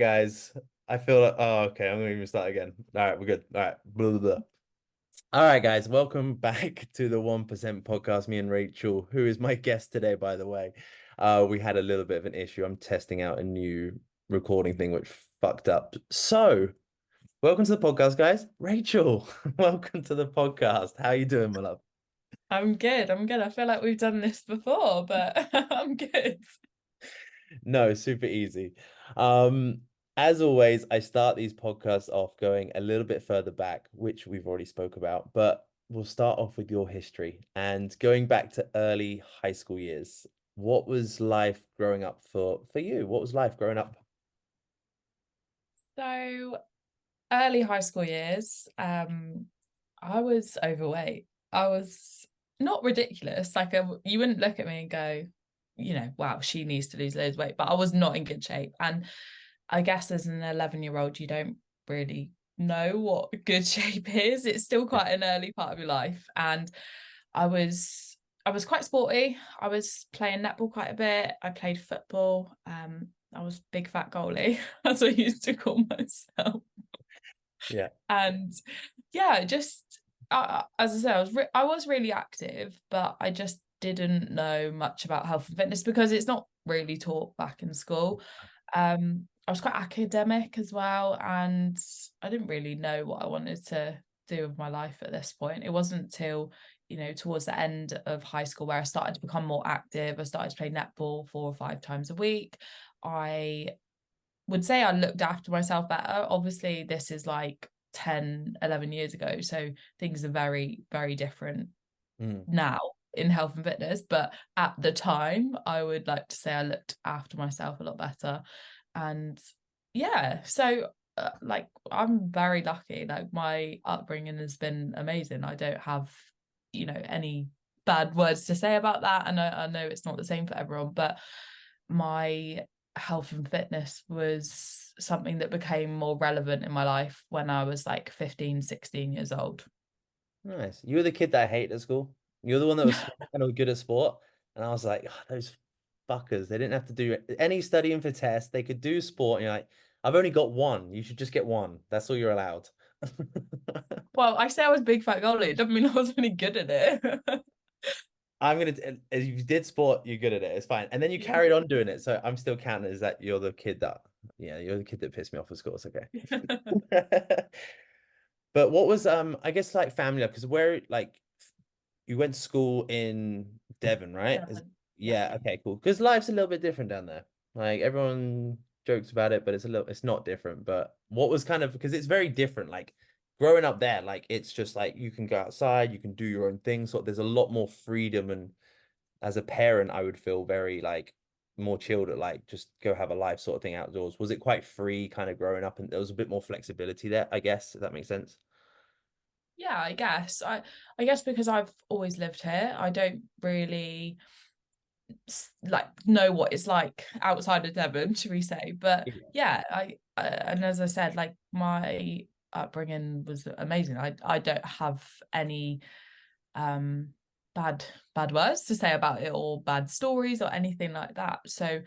guys. I feel like, oh, okay. I'm gonna even start again. All right, we're good. All right. Blah, blah, blah. All right, guys. Welcome back to the 1% podcast. Me and Rachel, who is my guest today, by the way. We had a little bit of an issue. I'm testing out a new recording thing which fucked up. So, welcome to the podcast, guys. Rachel, welcome to the podcast. How you doing, my love? I'm good. I'm good. I feel like we've done this before, but I'm good. No, super easy. Um, as always, I start these podcasts off going a little bit further back, which we've already spoke about, but we'll start off with your history and going back to early high school years. What was life growing up for you? What was life growing up? So early high school years, I was overweight. I was not ridiculous. You wouldn't look at me and go, wow, she needs to lose loads of weight, but I was not in good shape. And I guess as an 11-year-old, you don't really know what good shape is. It's still quite an early part of your life. And I was I was quite sporty. I was playing netball quite a bit. I played football. I was big fat goalie, as I used to call myself. Yeah. And yeah, just as I said, I was really active, but I just didn't know much about health and fitness because it's not really taught back in school. I was quite academic as well, and I didn't really know what I wanted to do with my life at this point. It wasn't till, towards the end of high school where I started to become more active. I started to play netball 4 or 5 times a week. I would say I looked after myself better. Obviously, this is like 10, 11 years ago. So things are very, very different Mm. now in health and fitness. But at the time, I would like to say I looked after myself a lot better. And yeah, so like I'm very lucky. Like my upbringing has been amazing. I don't have, any bad words to say about that. And I know it's not the same for everyone, but my health and fitness was something that became more relevant in my life when I was like 15, 16 years old. Nice. You were the kid that I hated at school. You're the one that was smart and was good at sport. And I was like, "Oh, those fuckers, they didn't have to do any studying for tests. They could do sport." And you're like, I've only got one. You should just get one. That's all you're allowed. Well, I say I was big fat goalie. It doesn't mean I was any good at it. I'm gonna, if you did sport, you're good at it. It's fine. And then you Yeah. carried on doing it. So I'm still counting as that you're the kid that, yeah, you're the kid that pissed me off at school. It's okay. But what was, I guess like family life, because where, like, you went to school in Devon, right? Yeah. Yeah, okay, cool. Because life's a little bit different down there. Like everyone jokes about it, but it's not different. But what was kind of, because it's very different. Like growing up there, like it's just like you can go outside, you can do your own thing. So there's a lot more freedom. And as a parent, I would feel very like more chilled at like just go have a life sort of thing outdoors. Was it quite free kind of growing up and there was a bit more flexibility there, I guess, if that makes sense? Yeah, I guess. I guess because I've always lived here, I don't really like know what it's like outside of Devon, should we say? But yeah, and as I said, like my upbringing was amazing. I don't have any um bad bad words to say about it or bad stories or anything like that. So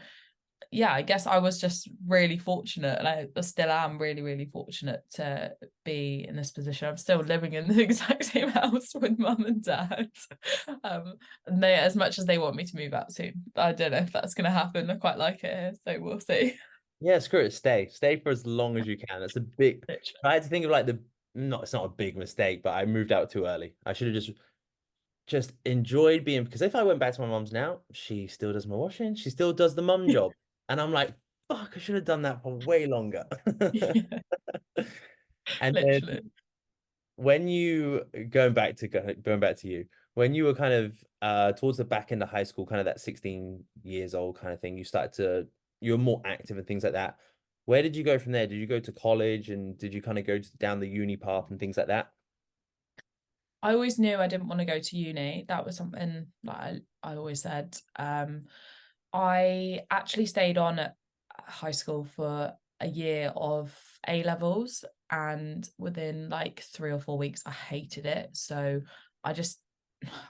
yeah, I guess I was just really fortunate, and I still am really, really fortunate to be in this position. I'm still living in the exact same house with mum and dad. And they, as much as they want me to move out soon, I don't know if that's going to happen. I quite like it here, so we'll see. Yeah, screw it. Stay for as long as you can. That's a big. Literally. I had to think of like the not. It's not a big mistake, but I moved out too early. I should have just enjoyed being because if I went back to my mom's now, she still does my washing. She still does the mum job, and I'm like, fuck, I should have done that for way longer. Yeah, And then literally. when you going back to you, when you were kind of towards the back end of high school, kind of that 16 years old kind of thing, you were more active and things like that. Where did you go from there? Did you go to college and did you kind of down the uni path and things like that? I always knew I didn't want to go to uni. That was something that I always said. I actually stayed on at high school for a year of A levels, and within like 3 or 4 weeks, I hated it. So I just,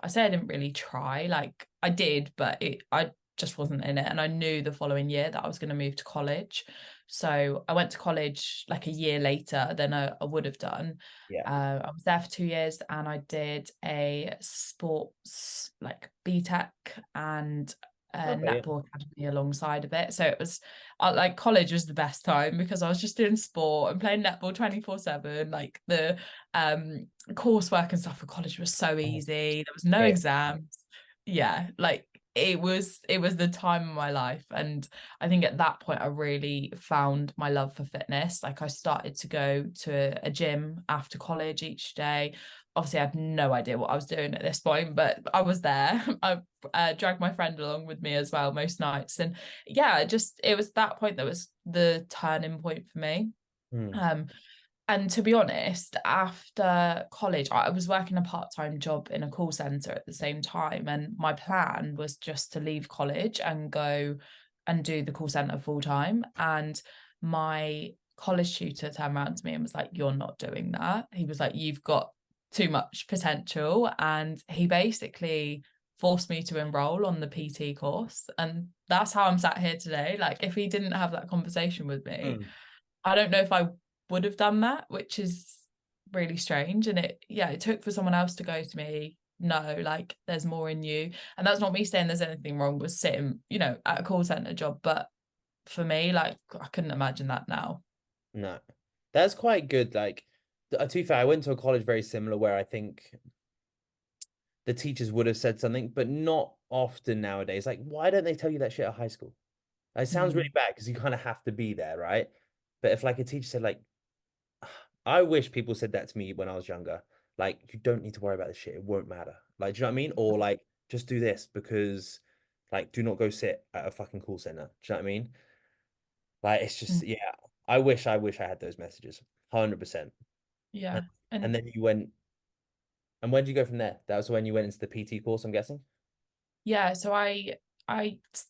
I say I didn't really try. Like I did, but I just wasn't in it. And I knew the following year that I was going to move to college. So I went to college like a year later than I would have done. Yeah. I was there for 2 years and I did a sports like BTEC and a Okay. Yeah. netball academy alongside of it. So it was like college was the best time because I was just doing sport and playing netball 24/7. Like the coursework and stuff for college was so Oh, easy. There was no okay. exams. Yeah, like it was the time of my life. And I think at that point I really found my love for fitness. Like I started to go to a gym after college each day. Obviously I had no idea what I was doing at this point, but I was there. I dragged my friend along with me as well most nights. And yeah, just it was that point that was the turning point for me. Hmm. um and to be honest, after college, I was working a part-time job in a call center at the same time. And my plan was just to leave college and go and do the call center full time. And my college tutor turned around to me and was like, "You're not doing that." He was like, "You've got too much potential." And he basically forced me to enroll on the PT course. And that's how I'm sat here today. Like, if he didn't have that conversation with me, Hmm. I don't know if I would have done that, which is really strange. And it took for someone else to go to me, "No, like there's more in you." And that's not me saying there's anything wrong with sitting, at a call center job. But for me, like I couldn't imagine that now. No, that's quite good. Like, to be fair, I went to a college very similar where I think the teachers would have said something, but not often nowadays. Like, why don't they tell you that shit at high school? It sounds really Mm. bad because you kind of have to be there, right? But if like a teacher said like, I wish people said that to me when I was younger. Like, you don't need to worry about this shit. It won't matter. Like, do you know what I mean? Or like, just do this because, like, do not go sit at a fucking call center. Do you know what I mean? Like, it's just, Mm. yeah. I wish I had those messages. 100%. And, Yeah. and And then you went, and when did you go from there? That was when you went into the PT course, I'm guessing. yeah, so I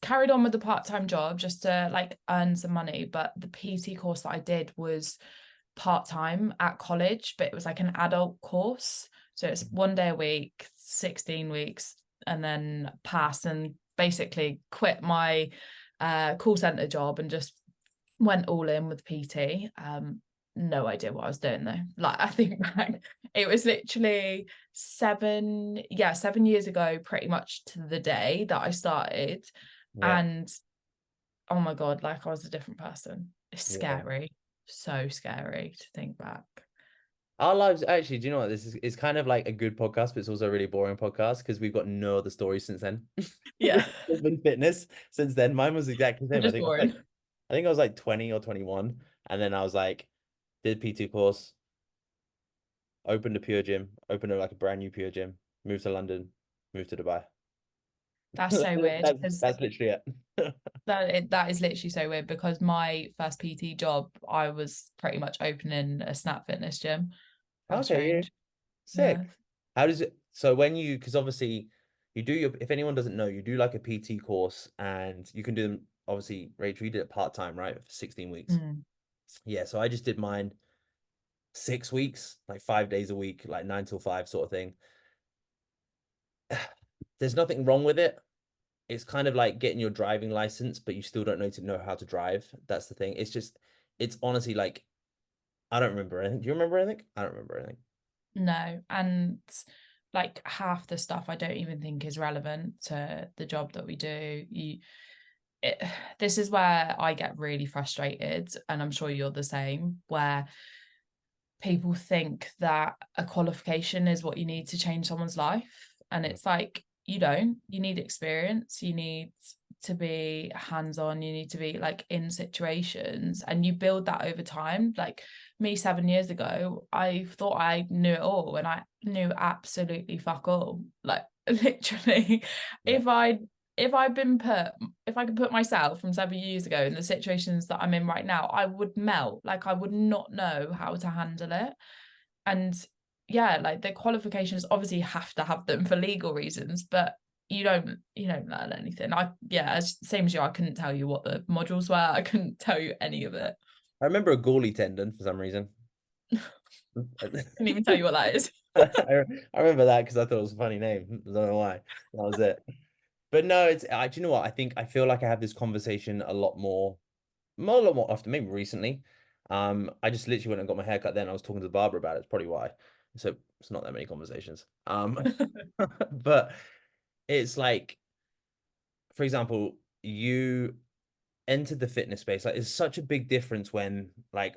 carried on with the part-time job just to like earn some money, but the PT course that I did was part-time at college, but it was like an adult course. So it's 1 day a week, 16 weeks, and then pass and basically quit my call center job and just went all in with PT. No idea what I was doing though. Like I think back, it was literally 7 years ago, pretty much to the day that I started. Yeah. And oh my God, like I was a different person. It's Yeah. scary. So scary to think back. Our lives, actually, do you know what? This is it's kind of like a good podcast, but it's also a really boring podcast because we've got no other stories since then. Yeah. It's been fitness since then. Mine was exactly the We're same. just boring. I think I was like 20 or 21. And then I was like, did P2 course, opened a pure gym, opened like a brand new pure gym, moved to London, moved to Dubai. That's so weird because That's literally it. that is literally so weird because my first PT job, I was pretty much opening a Snap Fitness gym. How Okay, yeah. strange. Yeah. Sick. How does it, so when you, because obviously you do your, if anyone doesn't know, you do like a PT course and you can do them, obviously, Rachel, you did it part-time, right? For 16 weeks. Mm. Yeah, so I just did mine 6 weeks, like 5 days a week, like 9 till 5 sort of thing. There's nothing wrong with it. It's kind of like getting your driving license, but you still don't know how to drive. That's the thing. It's just, it's honestly like, I don't remember anything. Do you remember anything? I don't remember anything. No. And like half the stuff I don't even think is relevant to the job that we do. It, this is where I get really frustrated, and I'm sure you're the same, where people think that a qualification is what you need to change someone's life. And it's like, you don't. You need experience. You need to be hands on. You need to be like in situations and you build that over time. Like me 7 years ago, I thought I knew it all and I knew absolutely fuck all. Like literally, Yeah. if I if I could put myself from 7 years ago in the situations that I'm in right now, I would melt. Like I would not know how to handle it. And yeah, like the qualifications obviously have to have them for legal reasons, but you don't learn anything. As same as you, I couldn't tell you what the modules were. I couldn't tell you any of it. I remember a goalie tendon for some reason. Couldn't even tell you what that is. I, I remember that because I thought it was a funny name. I don't know why. That was it. But no, do you know what? I feel like I have this conversation a lot more often, maybe recently. I just literally went and got my hair cut then. I was talking to the barber about it. It's probably why. So it's not that many conversations. But it's like, for example, you entered the fitness space. Like, it's such a big difference when, like,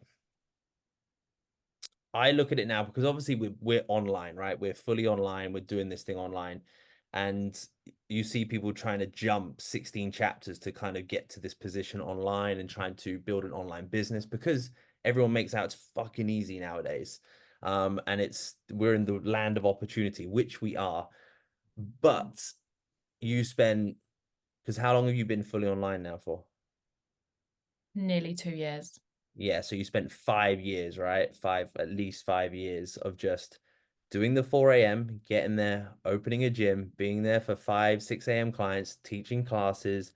I look at it now because obviously we're online, right? We're fully online. We're doing this thing online, and you see people trying to jump 16 chapters to kind of get to this position online and trying to build an online business because everyone makes out it's fucking easy nowadays. And we're in the land of opportunity, which we are. But you spend because how long have you been fully online now for? Nearly 2 years. Yeah, so you spent 5 years, right? At least 5 years of just doing the 4 a.m., getting there, opening a gym, being there for 5, 6 a.m. clients, teaching classes,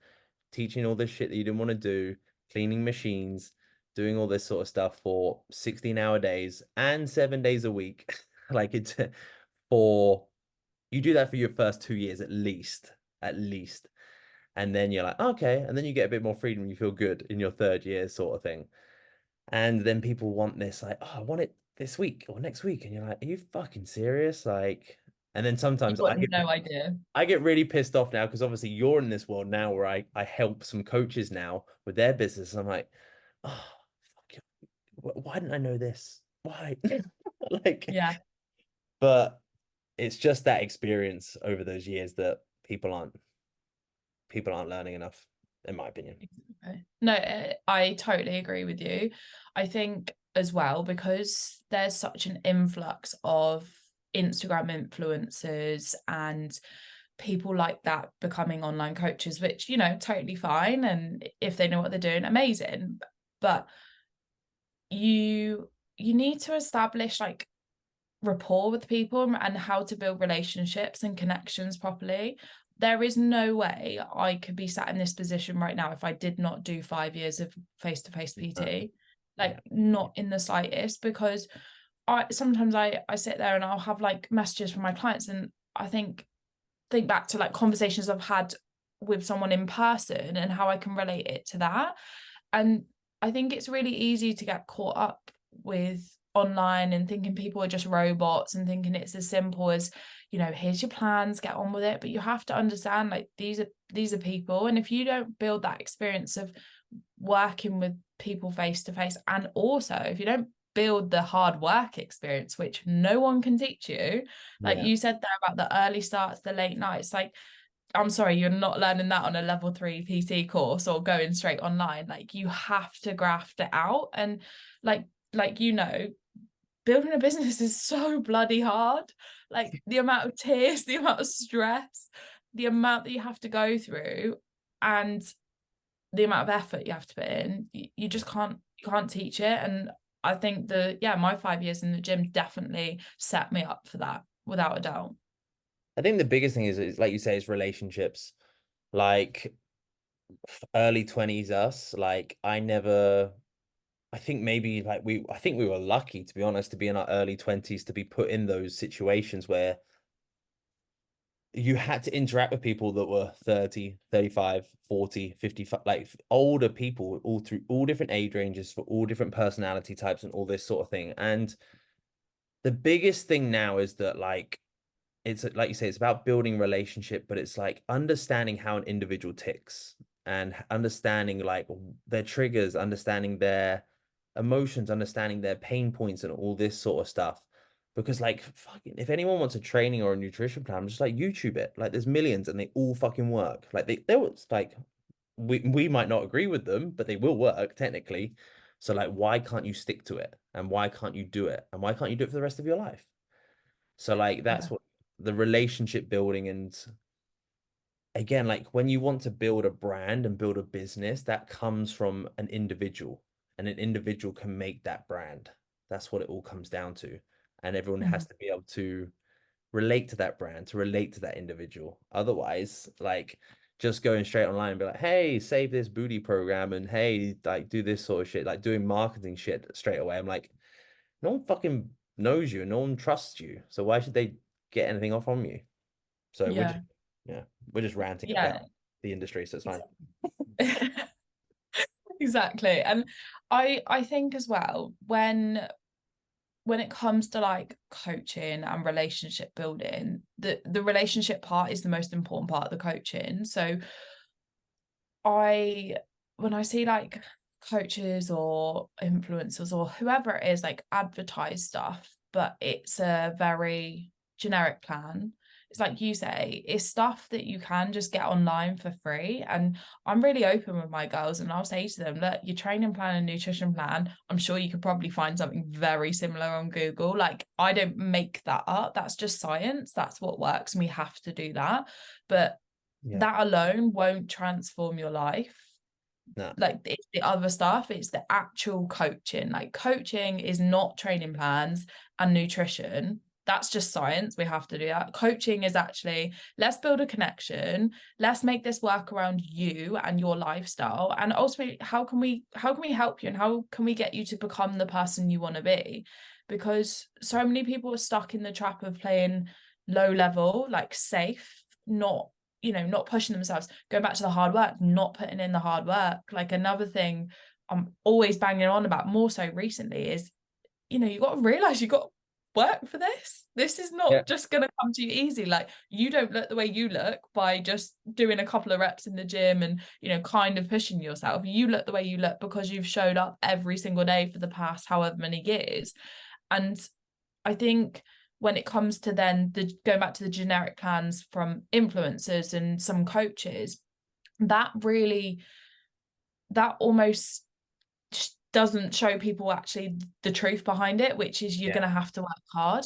teaching all this shit that you didn't want to do, cleaning machines, doing all this sort of stuff for 16-hour days and 7 days a week. Like it's for you do that for your first 2 years at least. And then you're like, okay. And then you get a bit more freedom. You feel good in your third year, sort of thing. And then people want this, like, oh, I want it this week or next week. And you're like, are you fucking serious? Like, and then You sometimes got no idea. I get really pissed off now because obviously you're in this world now where I help some coaches now with their business. And I'm like, oh, fuck you. Why didn't I know this? Why? Like, Yeah. but it's just that experience over those years that people aren't learning enough, in my opinion. No, I totally agree with you. I think as well, because there's such an influx of Instagram influencers and people like that becoming online coaches, which, totally fine. And if they know what they're doing, amazing. But you need to establish like rapport with people and how to build relationships and connections properly. There is no way I could be sat in this position right now if I did not do 5 years of face-to-face PT. Yeah. Like not in the slightest, because I sit there and I'll have like messages from my clients and I think back to like conversations I've had with someone in person and how I can relate it to that. And I think it's really easy to get caught up with online and thinking people are just robots and thinking it's as simple as, here's your plans, get on with it. But you have to understand like these are people. And if you don't build that experience of working with people face to face, and also if you don't build the hard work experience, which no one can teach you, like Yeah. you said there about the early starts, the late nights, like I'm sorry, you're not learning that on a level 3 PT course or going straight online. Like you have to graft it out. And like, like, building a business is so bloody hard. Like the amount of tears, the amount of stress, the amount that you have to go through, and the amount of effort you have to put in, you just can't teach it. And I think my 5 years in the gym definitely set me up for that, without a doubt. I think the biggest thing is like you say, is relationships. Like early 20s us, like I think maybe like I think we were lucky, to be honest, to be in our early 20s, to be put in those situations where you had to interact with people that were 30, 35, 40, 55, like older people, all through all different age ranges, for all different personality types and all this sort of thing. And the biggest thing now is that, like, it's like you say, it's about building relationship, but it's like understanding how an individual ticks and understanding like their triggers, understanding their emotions, understanding their pain points and all this sort of stuff. Because like fucking, if anyone wants a training or a nutrition plan, just like YouTube it. Like there's millions and they all fucking work. Like they was like we might not agree with them, but they will work technically. So like why can't you stick to it? And why can't you do it? And why can't you do it for the rest of your life? So like Yeah. that's what the relationship building, and again, like when you want to build a brand and build a business, that comes from an individual, and an individual can make that brand. That's what it all comes down to. And everyone Mhm. has to be able to relate to that brand, to relate to that individual. Otherwise, like just going straight online and be like, hey, save this booty program and hey, like do this sort of shit, like doing marketing shit straight away. I'm like, no one fucking knows you, no one trusts you. So why should they get anything off from you? So we're just Yeah. Yeah, we're just ranting about Yeah. the industry, so it's fine. Exactly. And I think as well, when it comes to like coaching and relationship building, the relationship part is the most important part of the coaching. So I when I see like coaches or influencers or whoever it is like advertise stuff, but it's a very generic plan. It's like you say, it's stuff that you can just get online for free. And I'm really open with my girls and I'll say to them, look, your training plan and nutrition plan, I'm sure you could probably find something very similar on Google. Like I don't make that up. That's just science. That's what works. And we have to do that. But Yeah, that alone won't transform your life. no, Like it's the other stuff, it's the actual coaching. Like coaching is not training plans and nutrition. That's just science. We have to do that. Coaching is actually, let's build a connection. Let's make this work around you and your lifestyle. And ultimately, how can we help you and how can we get you to become the person you want to be? Because so many people are stuck in the trap of playing low level, like safe, not not pushing themselves, going back to the hard work, not putting in the hard work. Like another thing I'm always banging on about more so recently is, you got to realize you got to work for this. This is yeah, not just going to come to you easy. Like you don't look the way you look by just doing a couple of reps in the gym and, kind of pushing yourself. You look the way you look because you've showed up every single day for the past however many years. And I think when it comes to then going back to the generic plans from influencers and some coaches, that really that almost doesn't show people actually the truth behind it, which is you're yeah, going to have to work hard.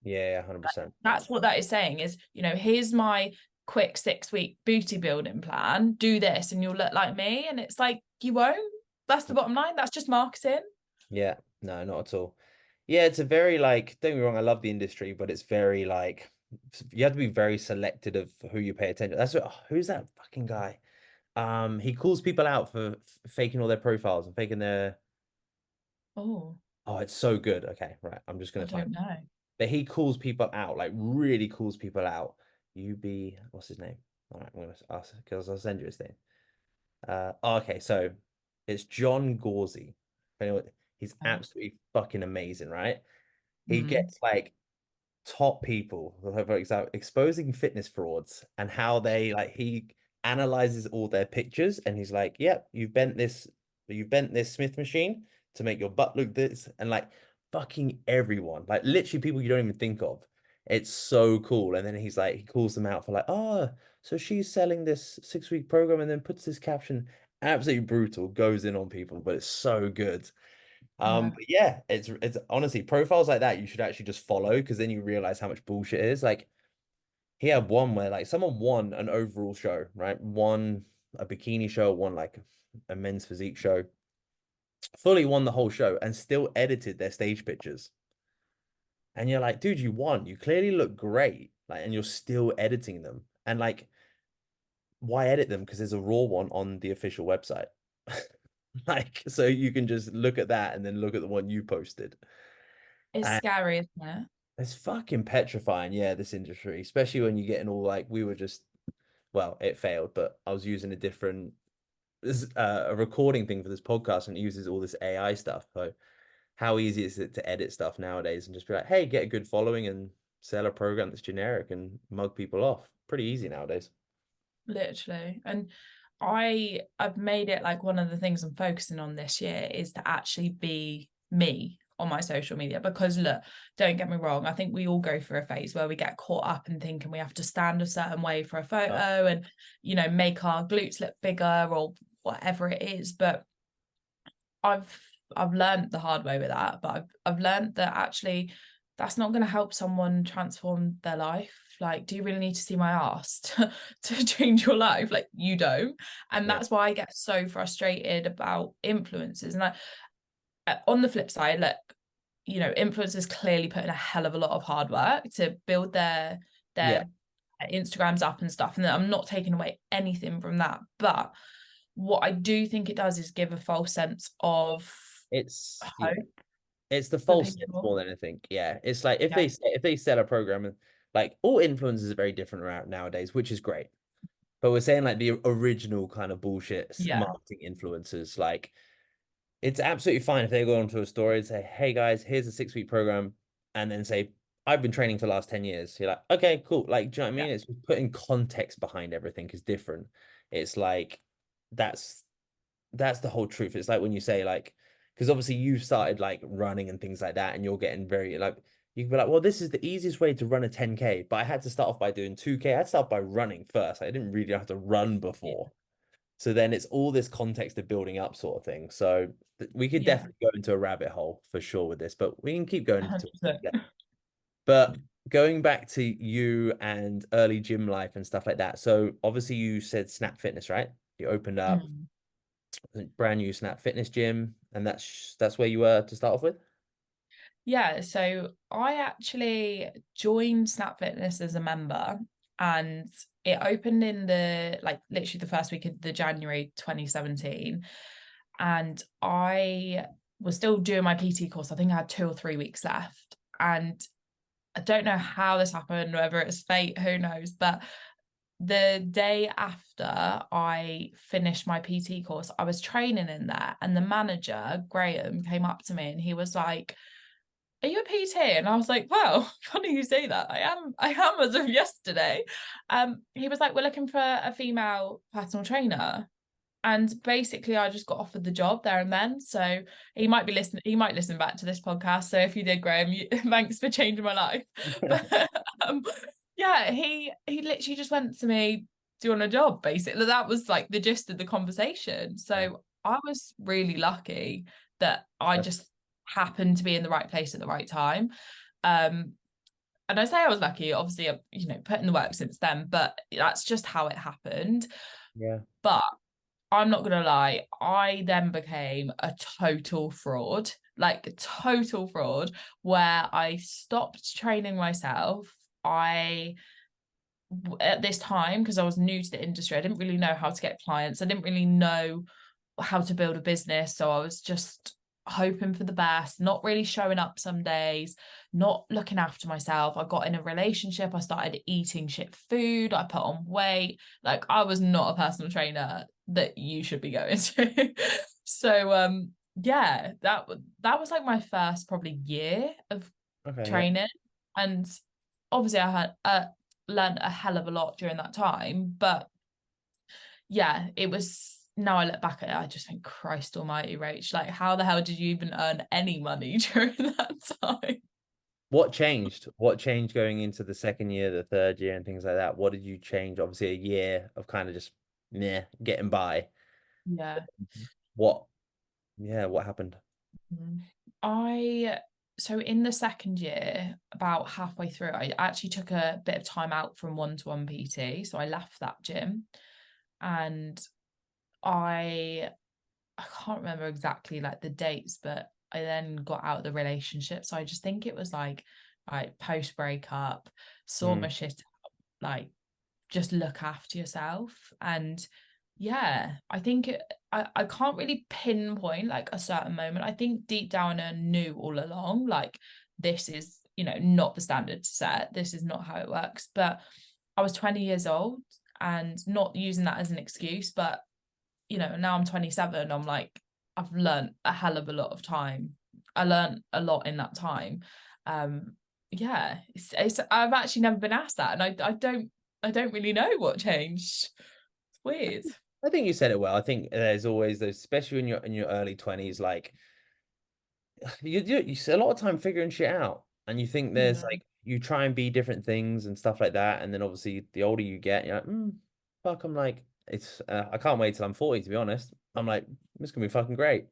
yeah, 100%. That's what that is saying is, here's my quick 6-week booty building plan, do this and you'll look like me. And it's like, you won't. That's the bottom line. That's just marketing. Yeah, no, not at all. Yeah, it's a very like, don't get me wrong, I love the industry, but it's very like you have to be very selective of who you pay attention. That's what, who's that fucking guy? He calls people out for faking all their profiles and faking their. Oh, Oh, it's so good. Okay, right. I'm just I gonna find. don't know. But he calls people out, like really calls people out. What's his name? All right, I'm gonna ask because I'll send you his name. Okay, so it's John Gauzy. Anyway, he's Okay. absolutely fucking amazing, right? He Mm. gets like top people, for example, exposing fitness frauds and how they like he analyzes all their pictures and he's like, yep, you've bent this Smith machine to make your butt look this, and like fucking everyone, like literally people you don't even think of. It's so cool. And then he's like, he calls them out for like, oh, so she's selling this 6-week program and then puts this caption, absolutely brutal, goes in on people, but it's so good. Yeah. But yeah, it's honestly profiles like that you should actually just follow because then you realize how much bullshit it is. Like he had one where like someone won an overall show, right? Won a bikini show, won like a men's physique show, fully won the whole show and still edited their stage pictures. And you're like, dude, you won. You clearly look great. Like, and you're still editing them. And like, why edit them? Because there's a raw one on the official website. Like, so you can just look at that and then look at the one you posted. It's scary, isn't it? It's fucking petrifying, yeah, this industry, especially when you get in all like we were just well, it failed, but I was using a different a recording thing for this podcast and it uses all this AI stuff. So how easy is it to edit stuff nowadays and just be like, hey, get a good following and sell a program that's generic and mug people off. Pretty easy nowadays. Literally. And I've made it like one of the things I'm focusing on this year is to actually be me on my social media because look, don't get me wrong, I think we all go through a phase where we get caught up in thinking we have to stand a certain way for a Oh, photo and make our glutes look bigger or whatever it is. But I've I've learned the hard way with that, but I've learned that actually that's not going to help someone transform their life. Like, do you really need to see my ass to change your life? Like, you don't. And yeah. that's why I get so frustrated about influencers. And on the flip side, look, influencers clearly put in a hell of a lot of hard work to build Yeah. their Instagrams up and stuff. And I'm not taking away anything from that. But what I do think it does is give a false sense of It's yeah. hope It's the for false sense people. more than anything. Yeah. It's like if Yeah, they sell a program like all influencers are very different around nowadays, which is great. But we're saying like the original kind of bullshit Yeah. marketing influencers, like it's absolutely fine if they go onto a story and say, "Hey guys, here's a 6 week program," and then say, "I've been training for the last 10 years." You're like, "Okay, cool." Like, do you know what I Yeah. mean? It's just putting context behind everything is different. It's like that's that's the whole truth. It's like when you say like, because obviously you've started like running and things like that, and you're getting very like you can be like, well, this is the easiest way to run a 10K, but I had to start off by doing 2K. I had to start by running first. I didn't really have to run Yeah. before. So then it's all this context of building up sort of thing. So we could Yeah. definitely go into a rabbit hole for sure with this, but we can keep going into it. 100%. Yeah. But going back to you and early gym life and stuff like that. So obviously you said Snap Fitness, right? You opened up Mm. a brand new Snap Fitness gym, and that's where you were to start off with. Yeah, so I actually joined Snap Fitness as a member, and it opened in the like literally the first week of the January 2017. And I was still doing my PT course. I think I had 2 or 3 weeks left. And I don't know how this happened, whether it's fate, who knows. But the day after I finished my PT course, I was training in there, and the manager, Graham, came up to me and he was like, "Are you a PT?" And I was like, "Well, funny you say that. I am as of yesterday." He was like, "We're looking for a female personal trainer." And basically I just got offered the job there and then. So he might listen back to this podcast. So if you did, Graham, thanks for changing my life. But um, yeah, he literally just went to me, "Do you want a job?" Basically. That was like the gist of the conversation. Yeah. So I was really lucky that I That's, just happened to be in the right place at the right time. Um, and I say I was lucky, obviously I've, put in the work since then, but that's just how it happened. yeah. But I'm not gonna lie, I then became a total fraud, like a total fraud, where I stopped training myself. At this time, because I was new to the industry, I didn't really know how to get clients. I didn't really know how to build a business. So I was just hoping for the best, not really showing up some days, not looking after myself. I got in a relationship, I started eating shit food, I put on weight. Like I was not a personal trainer that you should be going to. So yeah, that was like my first probably year of Okay. Yeah. training. And obviously I had learned a hell of a lot during that time, but yeah, it was. Now I look back at it, I just think, Christ almighty, Rach, like how the hell did you even earn any money during that time? What changed? What changed going into the second year, the third year, and things like that? What did you change? Obviously, a year of kind of just getting by. Yeah. What? Yeah, what happened? Mhm. I so in the second year, about halfway through, I actually took a bit of time out from one-to-one PT. So I left that gym, and I I can't remember exactly like the dates, but I then got out of the relationship. So I just think it was like post breakup, saw my Mm, shit out, like just look after yourself. And yeah, I think I can't really pinpoint like a certain moment. I think deep down I knew all along, like this is, not the standard set. This is not how it works. But I was 20 years old, and not using that as an excuse, but now I'm 27, I'm like, I've learned a hell of a lot of time. I learned a lot in that time. Yeah, it's I've actually never been asked that, and I don't really know what changed. It's weird. I think you said it well. I think there's always those, especially in your early 20s, like you spend a lot of time figuring shit out, and you think there's Yeah. like you try and be different things and stuff like that, and then obviously the older you get, you're like, fuck. I'm like, it's I can't wait till I'm 40, to be honest. I'm like, this gonna be fucking great.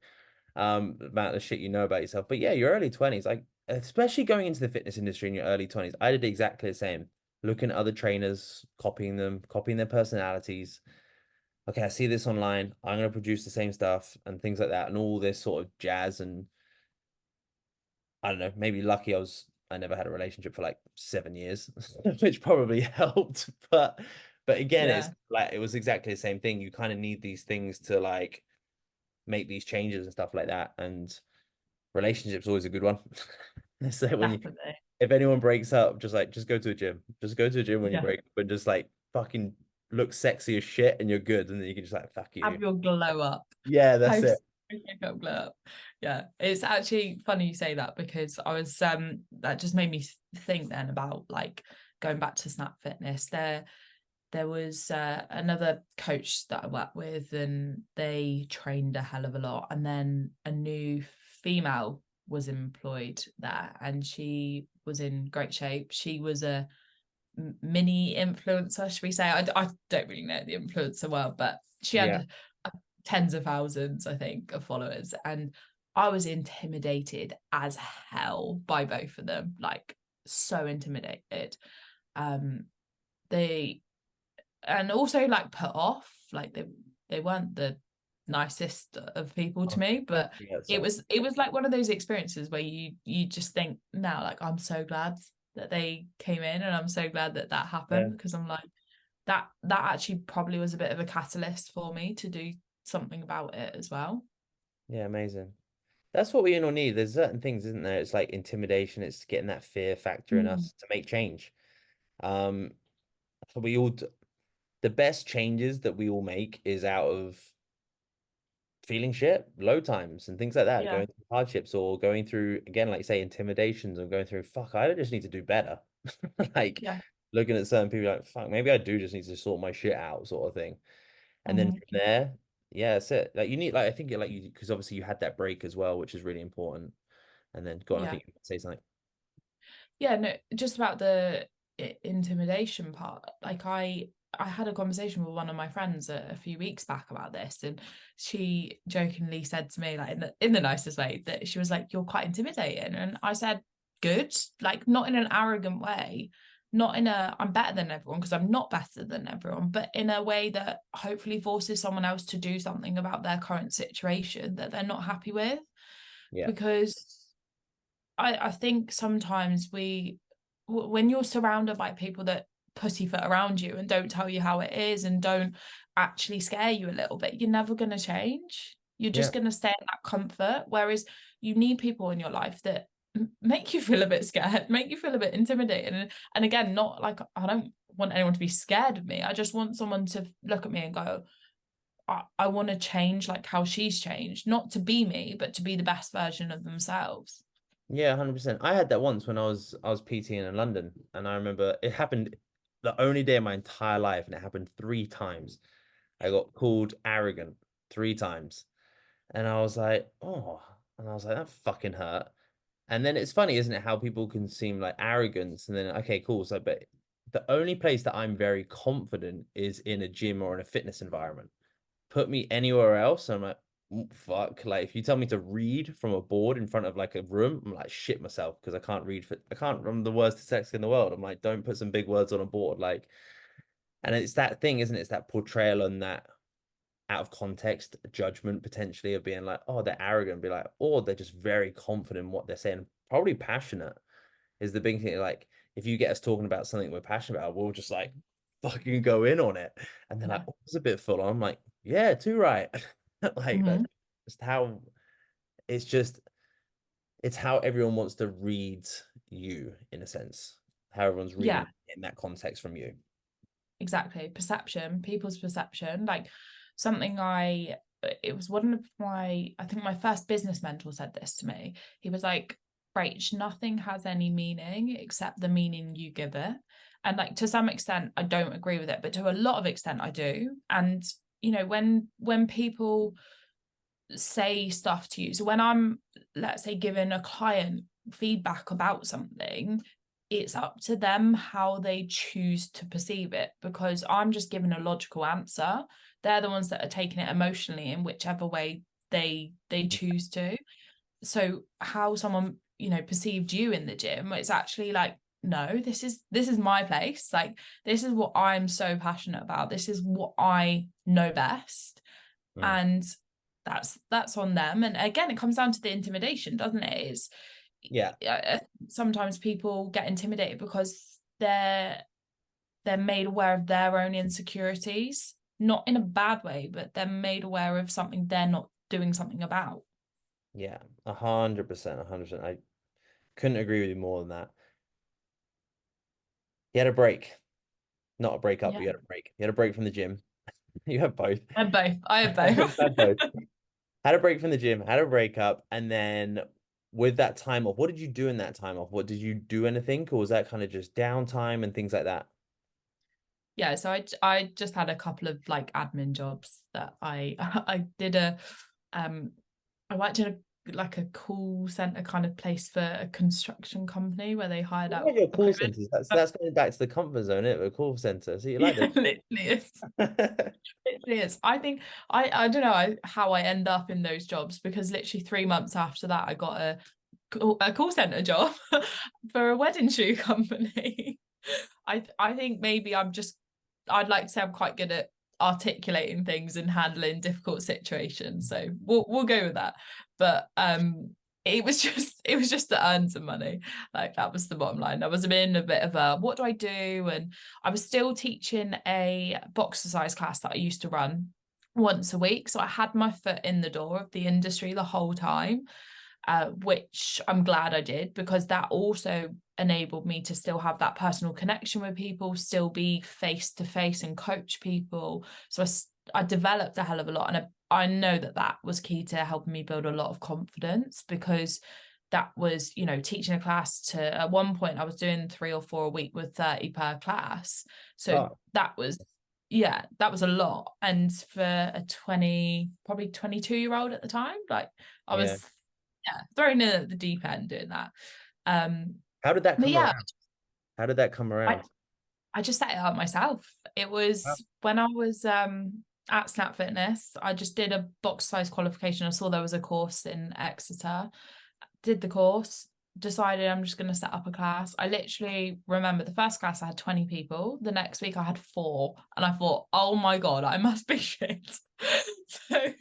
About the shit you know about yourself. But yeah, your early 20s, like especially going into the fitness industry in your early 20s, I did exactly the same. Looking at other trainers, copying them, copying their personalities. Okay, I see this online. I'm gonna produce the same stuff and things like that, and all this sort of jazz. And I don't know, maybe lucky I never had a relationship for like 7 years, which probably helped. But again, it's Yeah, like it was exactly the same thing. You kind of need these things to like make these changes and stuff like that. And relationship's always a good one. So when you definitely. if anyone breaks up, just go to a gym. Just go to a gym when you Yeah. break up and just like fucking look sexy as shit and you're good. And then you can just like, fuck you. Have your glow up. Yeah, that's it. Post makeup glow up. Yeah. It's actually funny you say that because I was that just made me think then about like going back to Snap Fitness. There was another coach that I worked with and they trained a hell of a lot. And then a new female was employed there and she was in great shape. She was a mini influencer, should we say? I don't really know the influencer well, but she Yeah. had tens of thousands, I think, of followers. And I was intimidated as hell by both of them, like so intimidated. Um, they and also like put off, like they weren't the nicest of people to me, but Yeah, it was like one of those experiences where you just think now like I'm so glad that they came in and I'm so glad that that yeah. happened because I'm like that actually probably was a bit of a catalyst for me to do something about it as well. Yeah, amazing. That's what we all need. There's certain things, isn't there? It's like intimidation. It's getting that fear factor in Mm. us to make change. Um, so the best changes that we all make is out of feeling shit, low times and things like that, Yeah, going through hardships or going through, again, like say, intimidations and going through, fuck, I just need to do better. Like yeah. looking at certain people like, fuck, maybe I do just need to sort my shit out, sort of thing. And then Mhm. from there, yeah, that's it. Like you need, like I think, like you, because obviously you had that break as well, which is really important. And then go on, I Yeah. think you could say something. Yeah, no, just about the intimidation part. Like I had a conversation with one of my friends a few weeks back about this, and she jokingly said to me, like in the nicest way, that she was like, "You're quite intimidating," and I said, "Good," like not in an arrogant way, not in a I'm better than everyone because I'm not better than everyone, but in a way that hopefully forces someone else to do something about their current situation that they're not happy with, Yeah. because I think sometimes when you're surrounded by people that pussyfoot around you and don't tell you how it is and don't actually scare you a little bit, you're never going to change. You're Yeah. just going to stay in that comfort. Whereas you need people in your life that make you feel a bit scared, make you feel a bit intimidated. And again, not like I don't want anyone to be scared of me. I just want someone to look at me and go, I want to change like how she's changed, not to be me, but to be the best version of themselves. Yeah, 100%. I had that once when I was PTing in London, and I remember it happened the only day of my entire life, and it happened three times. I got called arrogant three times, and I was like, oh, and I was like, that fucking hurt. And then it's funny, isn't it, how people can seem like arrogance, and then okay, cool. So, but the only place that I'm very confident is in a gym or in a fitness environment. Put me anywhere else, I'm like, fuck. Like if you tell me to read from a board in front of like a room, I'm like shit myself because I can't read for I can't remember the words to text in the world. I'm like, don't put some big words on a board. Like, and it's that thing, isn't it? It's that portrayal and that out of context judgment potentially of being like, oh, they're arrogant, be like, or they're just very confident in what they're saying, probably passionate is the big thing. Like, if you get us talking about something we're passionate about, we'll just like fucking go in on it. And then like, Yeah. oh, it's a bit full on. I'm like, yeah, too right. Like that's Hmm. just how it's just it's how everyone wants to read you in a sense. How everyone's Yeah, reading in that context from you. exactly. Perception, people's perception. Like something it was one of I think my first business mentor said this to me. He was like, Rach, nothing has any meaning except the meaning you give it. And like to some extent, I don't agree with it, but to a lot of extent, I do. And when people say stuff to you. So when I'm, let's say, giving a client feedback about something, it's up to them how they choose to perceive it because I'm just giving a logical answer. They're the ones that are taking it emotionally in whichever way they choose to. So how someone, perceived you in the gym, it's actually like, no, this is my place. Like this is what I'm so passionate about. This is what I know best, Mm. and that's on them. And again, it comes down to the intimidation, doesn't it? Is Yeah. sometimes people get intimidated because they're made aware of their own insecurities, not in a bad way, but they're made aware of something they're not doing something about. Yeah. 100%. 100%. I couldn't agree with you more than that. You had a break, not a breakup, Yeah, but you had a break. You had a break from the gym. You have both. I have both. I have You both. had both. Had a break from the gym, had a breakup, and then with that time off, what did you do in that time off? What did you do anything, or was that kind of just downtime and things like that? Yeah, so I just had a couple of like admin jobs that I I did a um I worked in a call center kind of place for a construction company where they hired You like out your call equipment. centers. That's going back to the comfort zone, isn't it? A call center. So you like Yeah, this. literally is. Literally is. I think I don't know how I end up in those jobs because literally 3 months after that I got a call center job for a wedding shoe company. I think maybe I'd like to say I'm quite good at articulating things and handling difficult situations. So we'll go with that. But it was just to earn some money. Like that was the bottom line. I was in a bit of a what do I do? And I was still teaching a box exercise class that I used to run once a week. So I had my foot in the door of the industry the whole time, which I'm glad I did because that also enabled me to still have that personal connection with people, still be face to face and coach people. So I developed a hell of a lot. And I know that that was key to helping me build a lot of confidence because that was, you know, teaching a class to at one point I was doing 3 or 4 a week with 30 per class. So Oh, that was yeah, that was a lot. And for a 20, probably 22-year-old at the time, like I yeah. was thrown in at the deep end doing that. Um, How did that but come yeah, around? How did that come I, around? I just set it up myself. It Wow. was when I was at Snap Fitness, I just did a box size qualification. I saw there was a course in Exeter, did the course, decided I'm just going to set up a class. I literally remember the first class I had 20 people. The next week I had 4. And I thought, oh my God, I must be shit. So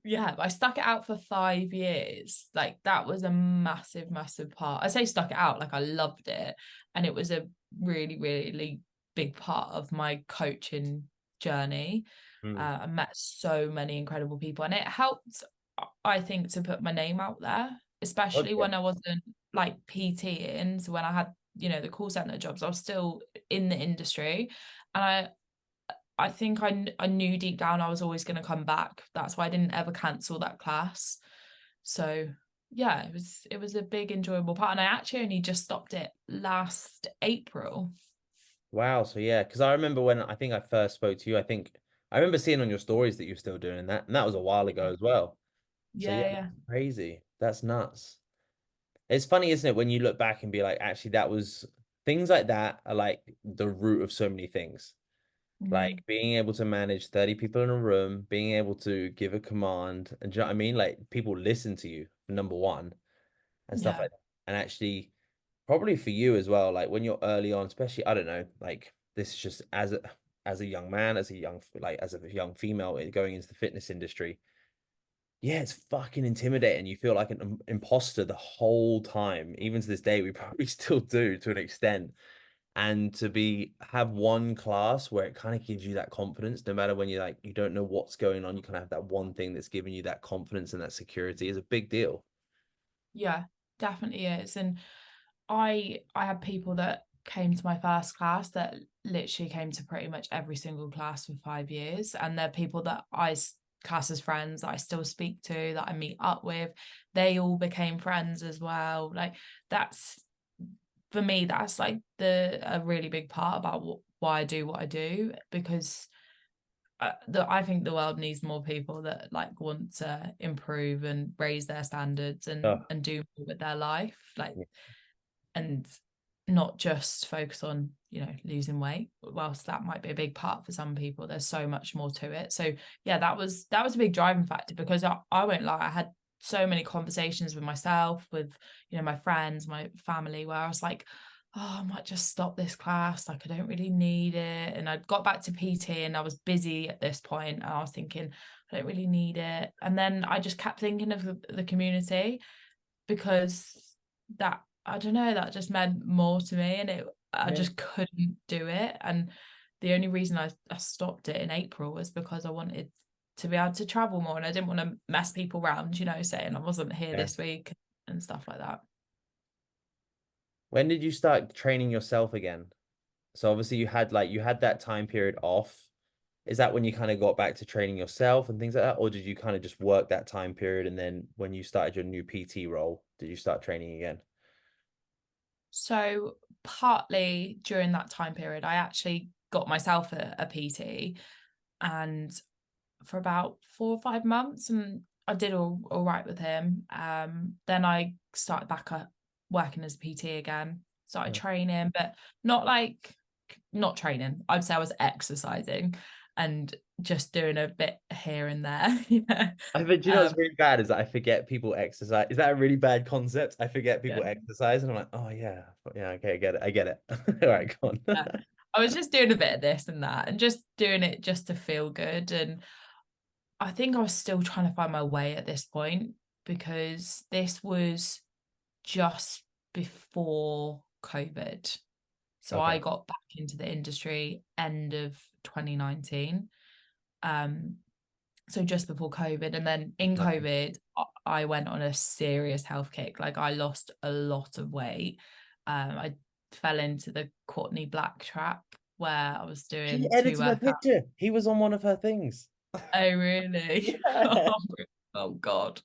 yeah, I stuck it out for 5 years. Like that was a massive part. I say stuck it out, like I loved it. And it was a really big part of my coaching journey. Hmm. I met so many incredible people, and it helped, I think, to put my name out there, God, especially yeah. when I wasn't like PTing. So when I had, you know, the call center jobs, I was still in the industry, and I think I knew deep down I was always going to come back. That's why I didn't ever cancel that class. So yeah, it was a big enjoyable part, and I actually only just stopped it last April. Wow. So yeah, because I remember when I think I first spoke to you, I think I remember seeing on your stories that you're still doing that, and that was a while ago as well. So yeah, Yeah. crazy. That's nuts. It's funny, isn't it, when you look back and be like, actually, that was things like that are like the root of so many things. Mm, Like being able to manage 30 people in a room, being able to give a command, and do you know what I mean? Like people listen to you, number one, and stuff yeah. like that. And actually, probably for you as well, like when you're early on, especially, I don't know, like this is just as a young man, as a young like as a young female going into the fitness industry, yeah, it's fucking intimidating. You feel like an imposter the whole time. Even to this day, we probably still do to an extent. And to be have one class where it kind of gives you that confidence, no matter when you're like you don't know what's going on, you kind of have that one thing that's giving you that confidence and that security is a big deal. Yeah, definitely is. And I had people that came to my first class that literally came to pretty much every single class for 5 years. And they're people that class as friends that I still speak to, that I meet up with. They all became friends as well. Like that's for me, that's like a really big part about why I do what I do because I think the world needs more people that like want to improve and raise their standards Oh, and do more with their life. Like yeah. and not just focus on, you know, losing weight, whilst that might be a big part for some people, there's so much more to it. So yeah, that was a big driving factor because I won't lie, I had so many conversations with myself, with, you know, my friends, my family, where I was like, oh, I might just stop this class, like I don't really need it. And I got back to PT and I was busy at this point and I was thinking I don't really need it. And then I just kept thinking of the community because that I don't know, that just meant more to me and I Yeah. just couldn't do it. And the only reason I stopped it in April was because I wanted to be able to travel more and I didn't want to mess people around, you know, saying I wasn't here Yeah. this week and stuff like that. When did you start training yourself again? So obviously you had that time period off. Is that when you kind of got back to training yourself and things like that? Or did you kind of just work that time period and then when you started your new PT role, did you start training again? So partly during that time period, I actually got myself a PT, and for about 4 or 5 months, and I did all right with him. Then I started back up working as a PT again, started Yeah. training, but not like not training. I'd say I was exercising and just doing a bit here and there. Yeah. I think, do you know what's Um, really bad is that I forget people exercise. Is that a really bad concept? I forget yeah. people exercise and I'm like, oh yeah, yeah, okay, I get it. I get it. All right, go on. Yeah. I was just doing a bit of this and that and just doing it just to feel good. And I think I was still trying to find my way at this point because this was just before COVID. So I Okay. got back into the industry end of 2019. Um, so just before COVID. And then in Okay. COVID, I went on a serious health kick. Like I lost a lot of weight. I fell into the Courtney Black trap where I was She doing two edited her workouts. picture. He was on one of her things. Oh really? Yeah. Oh God.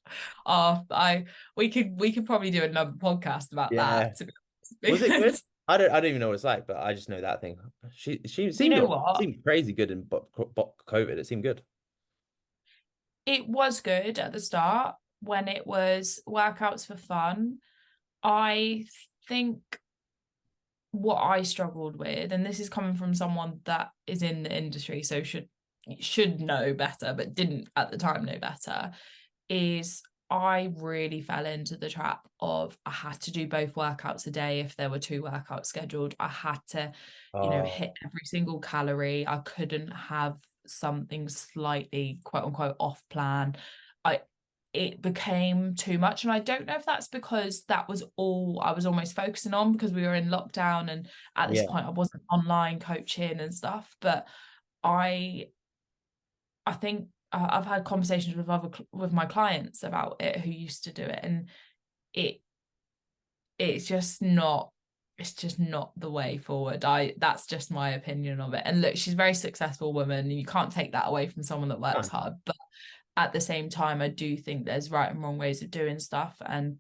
Oh, I we could probably do another podcast about that Yeah. to be Was honest, it good? because I don't even know what it's like, but I just know that thing. She you seemed know all right. what? Seemed crazy good in COVID. It seemed good. It was good at the start when it was workouts for fun. I think what I struggled with, and this is coming from someone that is in the industry, so should know better, but didn't at the time know better, is I really fell into the trap of I had to do both workouts a day if there were two workouts scheduled. I had to, hit Oh, every single calorie. I couldn't have something slightly quote unquote off plan. I it became too much. And I don't know if that's because that was all I was almost focusing on because we were in lockdown and at this yeah. point I wasn't online coaching and stuff. But I I think I've had conversations with with my clients about it who used to do it, and it it's just not it's just not the way forward. I That's just my opinion of it. And look, she's a very successful woman, and you can't take that away from someone that works Huh. hard. But at the same time, I do think there's right and wrong ways of doing stuff, and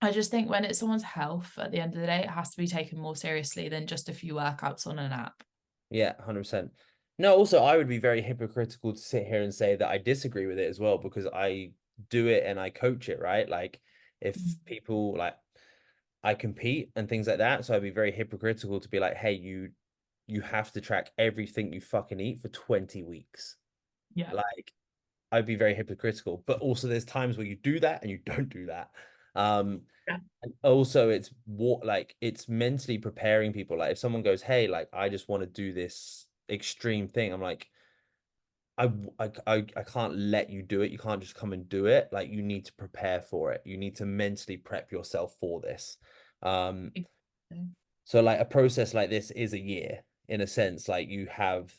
I just think when it's someone's health, at the end of the day, it has to be taken more seriously than just a few workouts on an app. Yeah, 100%. No, also I would be very hypocritical to sit here and say that I disagree with it as well because I do it and I coach it, right? Like if people like I compete and things like that, so I'd be very hypocritical to be like, "Hey, you have to track everything you fucking eat for 20 weeks." Yeah. Like I'd be very hypocritical, but also there's times where you do that and you don't do that. Um, Yeah. and also it's what like it's mentally preparing people. Like if someone goes, "Hey, like I just want to do this extreme thing," I'm like, I can't let you do it. You can't just come and do it. Like you need to prepare for it. You need to mentally prep yourself for this. Um, Exactly. so like a process like this is a year in a sense. Like you have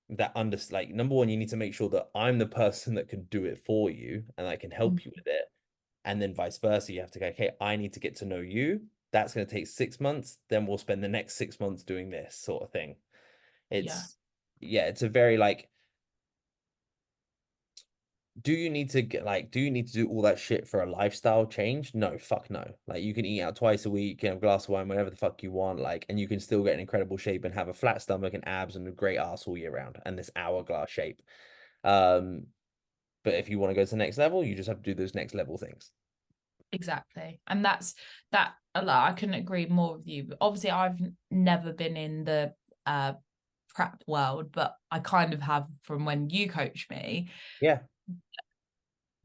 that under like number one, you need to make sure that I'm the person that can do it for you and I can help you with it. And then vice versa, you have to go, okay, I need to get to know you. That's going to take 6 months. Then we'll spend the next 6 months doing this sort of thing. Yeah. It's yeah, it's a very like do you need to get like do you need to do all that shit for a lifestyle change? No, fuck no. Like you can eat out twice a week, have a glass of wine, whatever the fuck you want, like, and you can still get in incredible shape and have a flat stomach and abs and a great ass all year round and this hourglass shape. Um, but if you want to go to the next level, you just have to do those next level things. Exactly. And that's that I couldn't agree more with you. But obviously I've never been in the uh prep world, but I kind of have from when you coach me. Yeah,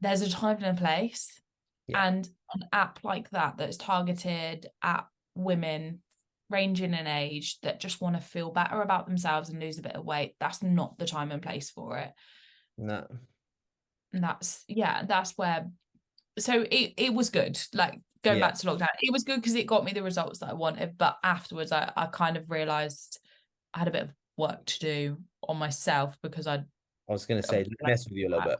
There's a time and a place. yeah, And an app like that that's targeted at women ranging in age that just want to feel better about themselves and lose a bit of weight, that's not the time and place for it. no, And that's where so it was good. Like going yeah. back to lockdown, it was good because it got me the results that I wanted. But afterwards, I kind of realized I had a bit of work to do on myself because I was gonna I say mess with you a little bit.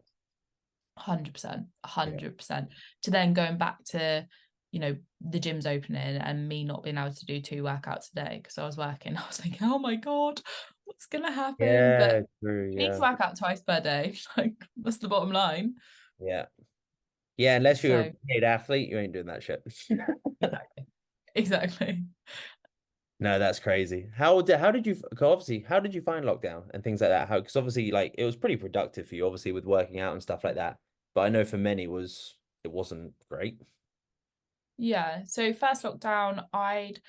100%, Yeah, 100%. To then going back to the gym's opening and me not being able to do 2 workouts a day because I was working. I was thinking, oh my God, what's gonna happen? But Yeah, true. you need to Yeah. work out twice per day. Like that's the bottom line. Yeah. Yeah, unless you're a So paid athlete, you ain't doing that shit. exactly. Exactly. No, that's crazy. How did you 'cause obviously how did you find lockdown and things like that? How because obviously like it was pretty productive for you, obviously with working out and stuff like that. But I know for many it wasn't great. Yeah. So first lockdown, I'd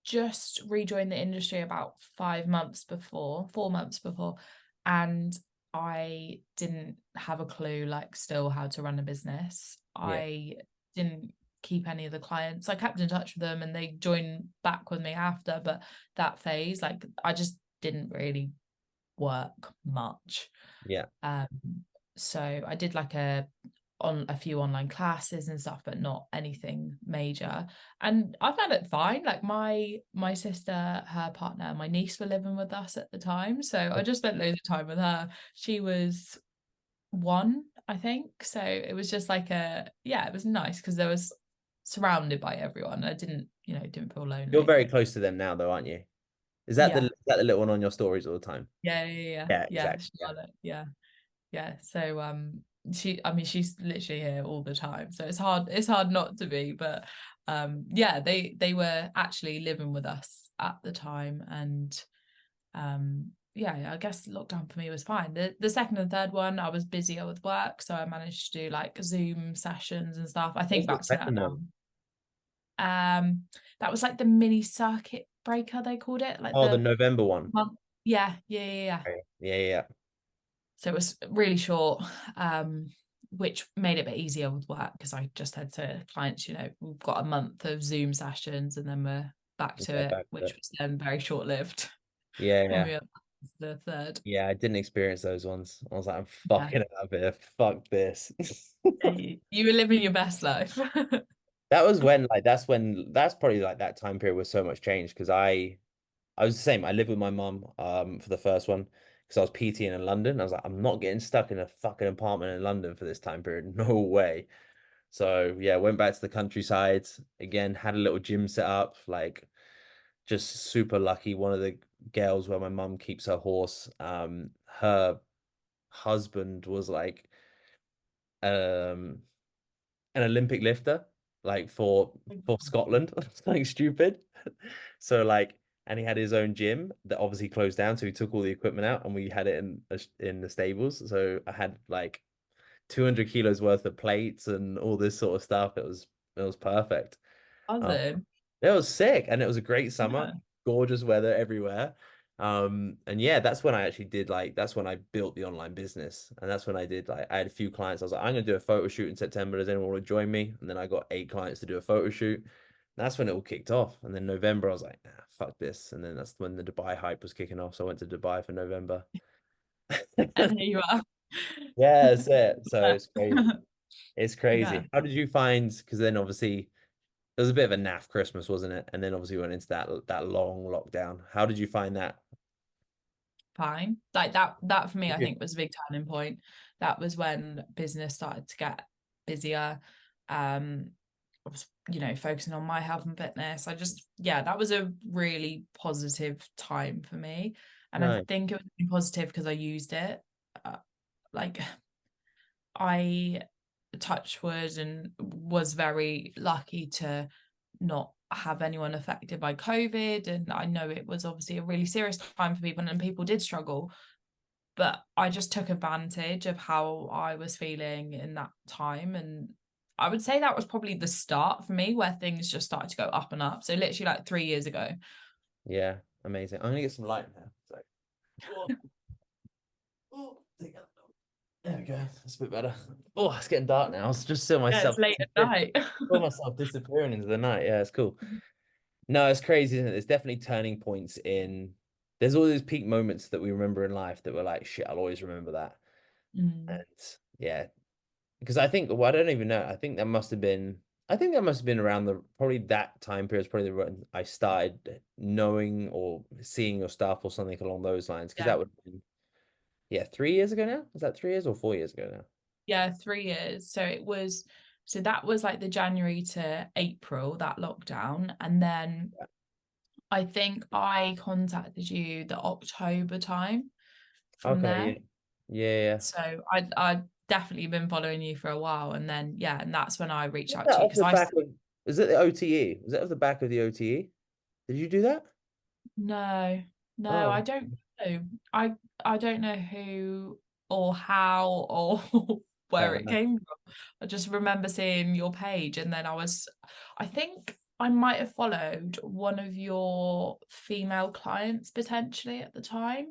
just rejoined the industry about 5 months before, 4 months before, and I didn't have a clue, like, still how to run a business. Yeah. I didn't keep any of the clients. I kept in touch with them and they joined back with me after, but that phase, like, I just didn't really work much. Yeah. Um, so I did like a few online classes and stuff, but not anything major. And I found it fine. Like my sister, her partner, my niece were living with us at the time. So I just spent loads of time with her. She was 1, I think. So it was just like it was nice because there was surrounded by everyone. I didn't feel You're lonely. very close to them now though, aren't you? Yeah. Is that the little one on your stories all the time? Yeah, yeah, yeah. Yeah, Yeah, exactly. Yeah. Charlotte. Yeah. Yeah, so I mean she's literally here all the time, so it's hard not to be, but yeah, they were actually living with us at the time. And yeah, I guess lockdown for me was fine. The second and third one I was busier with work, so I managed to do like Zoom sessions and stuff. I think What's the back to that second now. one? That was like the mini circuit breaker, they called it, like Oh, the the November one. month. Yeah, yeah, yeah, yeah. Okay. Yeah, yeah, yeah. So it was really short, which made it a bit easier with work because I just said to clients, we've got a month of Zoom sessions and then we're back to Yeah, it, back to which it. was then very short lived Yeah, when yeah. we were back to the third. Yeah, I didn't experience those ones. I was like, I'm Yeah. fucking out of here. Fuck this. You were living your best life. That was when like that's probably like that time period where so much changed because I was the same. I lived with my mum for the first one because I was PTing in London. I was like, I'm not getting stuck in a fucking apartment in London for this time period. No way. So yeah, went back to the countryside again, had a little gym set up, like just super lucky. One of the girls where my mum keeps her horse, her husband was like um an Olympic lifter, like for Scotland, something stupid. So like, and he had his own gym that obviously closed down, so he took all the equipment out, and we had it in the stables. So I had like 200 kilos worth of plates and all this sort of stuff. It was perfect. Um, Buzzing. it was sick, and it was a great summer, Yeah. gorgeous weather everywhere. And yeah, that's when I actually did like that's when I built the online business, and that's when I did like I had a few clients. I was like, I'm gonna do a photo shoot in September. Does anyone want to join me? And then I got 8 clients to do a photo shoot. That's when it all kicked off. And then November, I was like, ah, fuck this. And then that's when the Dubai hype was kicking off. So I went to Dubai for November. And here you are. Yeah, that's it. So it's crazy. Yeah. It's Yeah. crazy. How did you find? Because then obviously it was a bit of a naff Christmas, wasn't it? And then obviously we went into that long lockdown. How did you find that? Fine. Like that for me, I Yeah. think was a big turning point. That was when business started to get busier. I was, focusing on my health and fitness. Yeah, that was a really positive time for me. And I Nice. think it was really positive because I used it. Like I touched wood and was very lucky to not have anyone affected by COVID. And I know it was obviously a really serious time for people and people did struggle, but I just took advantage of how I was feeling in that time. And I would say that was probably the start for me where things just started to go up and up. So literally like 3 years ago. Yeah, amazing. I'm gonna get some light in here. So, oh, oh, there we go. That's a bit better. Oh, it's getting dark now. I was just Yeah, it's late at night. saw myself disappearing into the night. Yeah, it's cool. No, it's crazy, isn't it? There's definitely turning points in. There's all these peak moments that we remember in life that we're like, shit, I'll always remember that. Mm. And yeah, because I think, well, I don't even know. I think that must have been around the probably that time period is probably when I started knowing or seeing your stuff or something along those lines. Because Yeah. that would have been, yeah, 3 years ago now. Is that 3 years or 4 years ago now? Yeah, 3 years. So it was So that was like the January to April, that lockdown. And then I think I contacted you the October time from Okay, there. yeah. Yeah, yeah. So I definitely been following you for a while. And then yeah, and that's when I reached Is out that to you off because the I back of, is it the OTE? Was that off the back of the OTE? Did you do that? no, no, I Oh, don't know. I don't know who or how or where fair it enough. came from. I just remember seeing your page and then I think I might have followed one of your female clients potentially at the time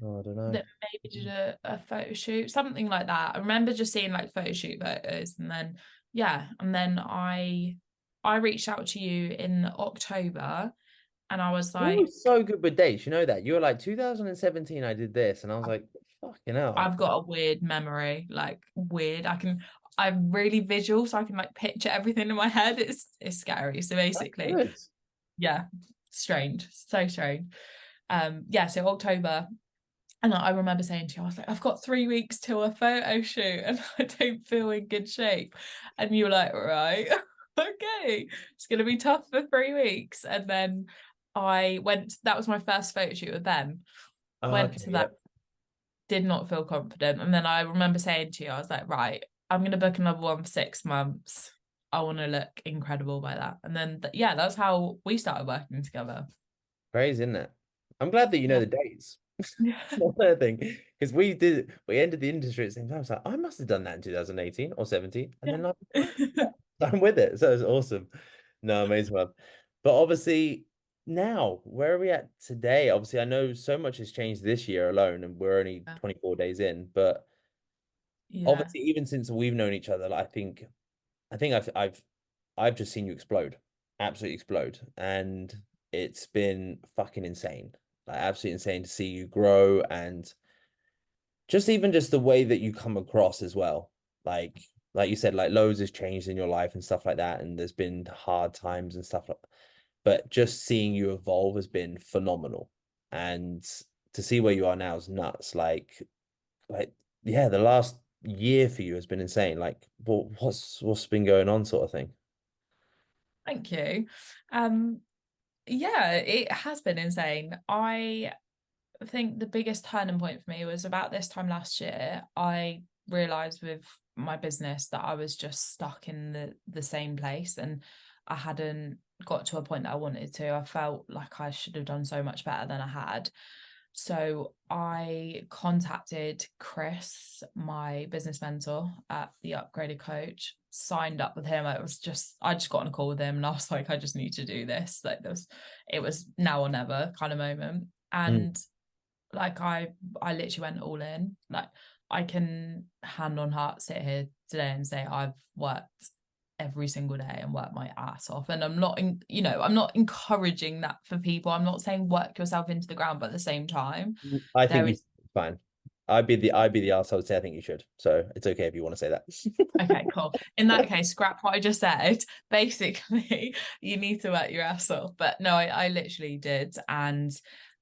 Oh, I don't know. that maybe did a photo shoot, something like that. I remember just seeing like photo shoot photos and then yeah, and then I reached out to you in October and I was You like, were so good with dates, you know that. You were like 2017, I did this, and I was like, fucking hell. I've got a weird memory, like weird. I'm really visual, so I can like picture everything in my head. It's scary. So That's basically, good. yeah, strange, so strange. Yeah, so October, and I remember saying to you, I was like, I've got 3 weeks till a photo shoot, and I don't feel in good shape. And you were like, right, okay, it's gonna be tough for 3 weeks. And then I went. That was my first photo shoot with them. Went Okay, to that, yep. did not feel confident. And then I remember saying to you, I was like, right, I'm going to book another one for 6 months. I want to look incredible by that. And then, yeah, that's how we started working together. Crazy, isn't it? I'm glad that you know Yeah. the dates. Yeah. Another thing, because we entered the industry at the same time. So I must have done that in 2018 or 17, and then I'm with it. So it's awesome. No, amazing one. But obviously, now where are we at today? Obviously, I know so much has changed this year alone, and we're only 24 days in. But Yeah. obviously, even since we've known each other, like, I think I've just seen you explode, absolutely explode, and it's been fucking insane, like absolutely insane to see you grow and just even just the way that you come across as well. Like you said, like loads has changed in your life and stuff like that, and there's been hard times and stuff like but just seeing you evolve has been phenomenal. And to see where you are now is nuts. Like yeah, the last year for you has been insane. Like what's been going on sort of thing. Thank you. Um, yeah, it has been insane. I think the biggest turning point for me was about this time last year. I realized with my business that I was just stuck in the same place and I hadn't got to a point that I wanted to. I felt like I should have done so much better than I had. So I contacted Chris, my business mentor at the Upgraded Coach, signed up with him. I just got on a call with him and I was like, I just need to do this. It was now or never kind of moment. Mm. And like I literally went all in. Like I can hand on heart sit here today and say I've worked every single day and worked my ass off. And I'm not encouraging that for people. I'm not saying work yourself into the ground, but at the same time, I think there you is fine. I'd be the arse. I would say I think you should. So it's okay if you want to say that. okay, cool. In that case, scrap what I just said. Basically, you need to work your ass off. But no, I literally did. And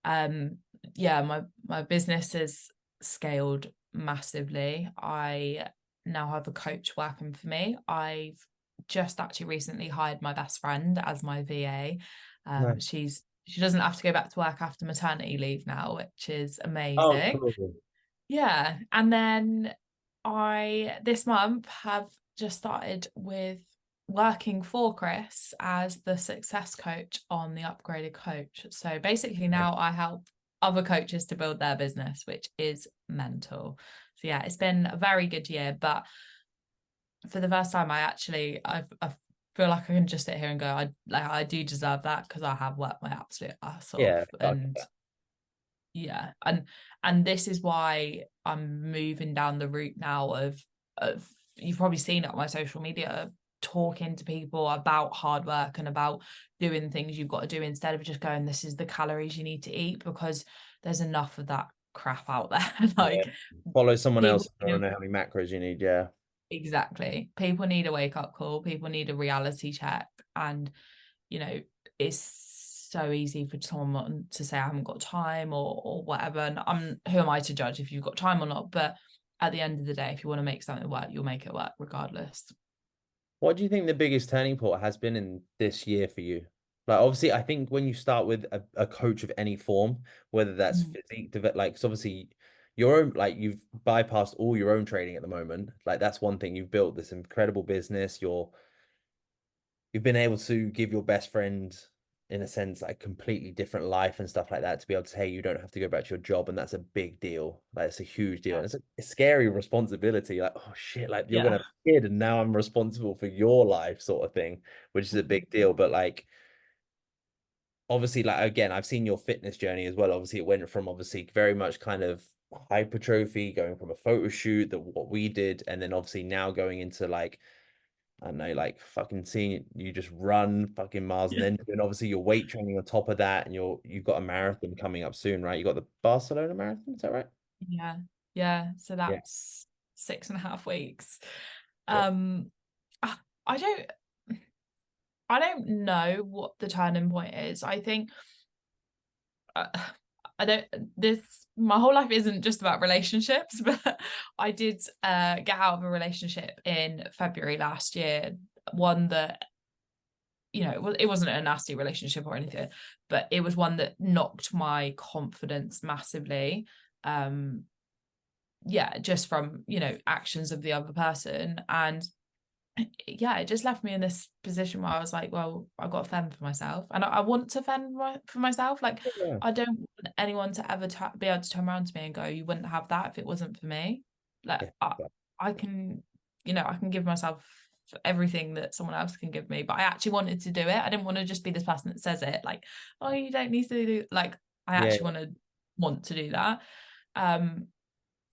um yeah, my business has scaled massively. I now have a coach working for me. I've just actually recently hired my best friend as my VA. Nice. She doesn't have to go back to work after maternity leave now, which is Oh, amazing. cool. Yeah. And then I this month have just started with working for Chris as the success coach on the Upgraded Coach. So basically Nice. now I help other coaches to build their business, which is mental. So yeah, it's been a very good year, but for the first time I feel like I can just sit here and go, I do deserve that because I have worked my absolute ass off. Yeah, fuck And yeah. yeah, and this is why I'm moving down the route now of you've probably seen it on my social media, talking to people about hard work and about doing things you've got to do instead of just going, this is the calories you need to eat, because there's enough of that crap out there. Yeah. Like Follow someone people else. I don't know how many macros you need. Yeah. exactly, people need a wake up call, people need a reality check. And you know, it's so easy for someone to say I haven't got time or whatever. And who am I to judge if you've got time or not? But at the end of the day, if you want to make something work, you'll make it work regardless. What do you think the biggest turning point has been in this year for you? Like, obviously, I think when you start with a coach of any form, whether that's Mm. physique, like, 'cause obviously your own, like, you've bypassed all your own training at the moment. Like, that's one thing. You've built this incredible business. You've been able to give your best friend, in a sense, like completely different life and stuff like that, to be able to say you don't have to go back to your job, and that's a big deal. Like, it's a huge deal, Yeah. and it's a scary responsibility. Like, oh shit, like you're gonna Yeah. have a kid, and now I'm responsible for your life, sort of thing, which is a big deal. But like, obviously, like again, I've seen your fitness journey as well. Obviously, it went from obviously very much kind of hypertrophy, going from a photo shoot that what we did, and then obviously now going into like, I don't know, like fucking seeing you just run fucking miles, and then doing obviously your weight training on top of that, and you've got a marathon coming up soon, right? You got the Barcelona marathon, is that right? Yeah. Yeah. So Yeah. that's 6.5 weeks. Yeah. Um, I I don't I don't know what the turning point is. I think uh, I don't this my whole life isn't just about relationships, but I did get out of a relationship in February last year. One that, it wasn't a nasty relationship or anything, but it was one that knocked my confidence massively. Um, yeah, just from, actions of the other person. And yeah, it just left me in this position where I was like, well, I've got to fend for myself, and I want to fend for myself. Like, Yeah. I don't want anyone to ever be able to turn around to me and go, you wouldn't have that if it wasn't for me. Like, Yeah. I can, I can give myself everything that someone else can give me, but I actually wanted to do it. I didn't want to just be this person that says it, like, oh, you don't need to do, like, I Yeah. actually want to do that. um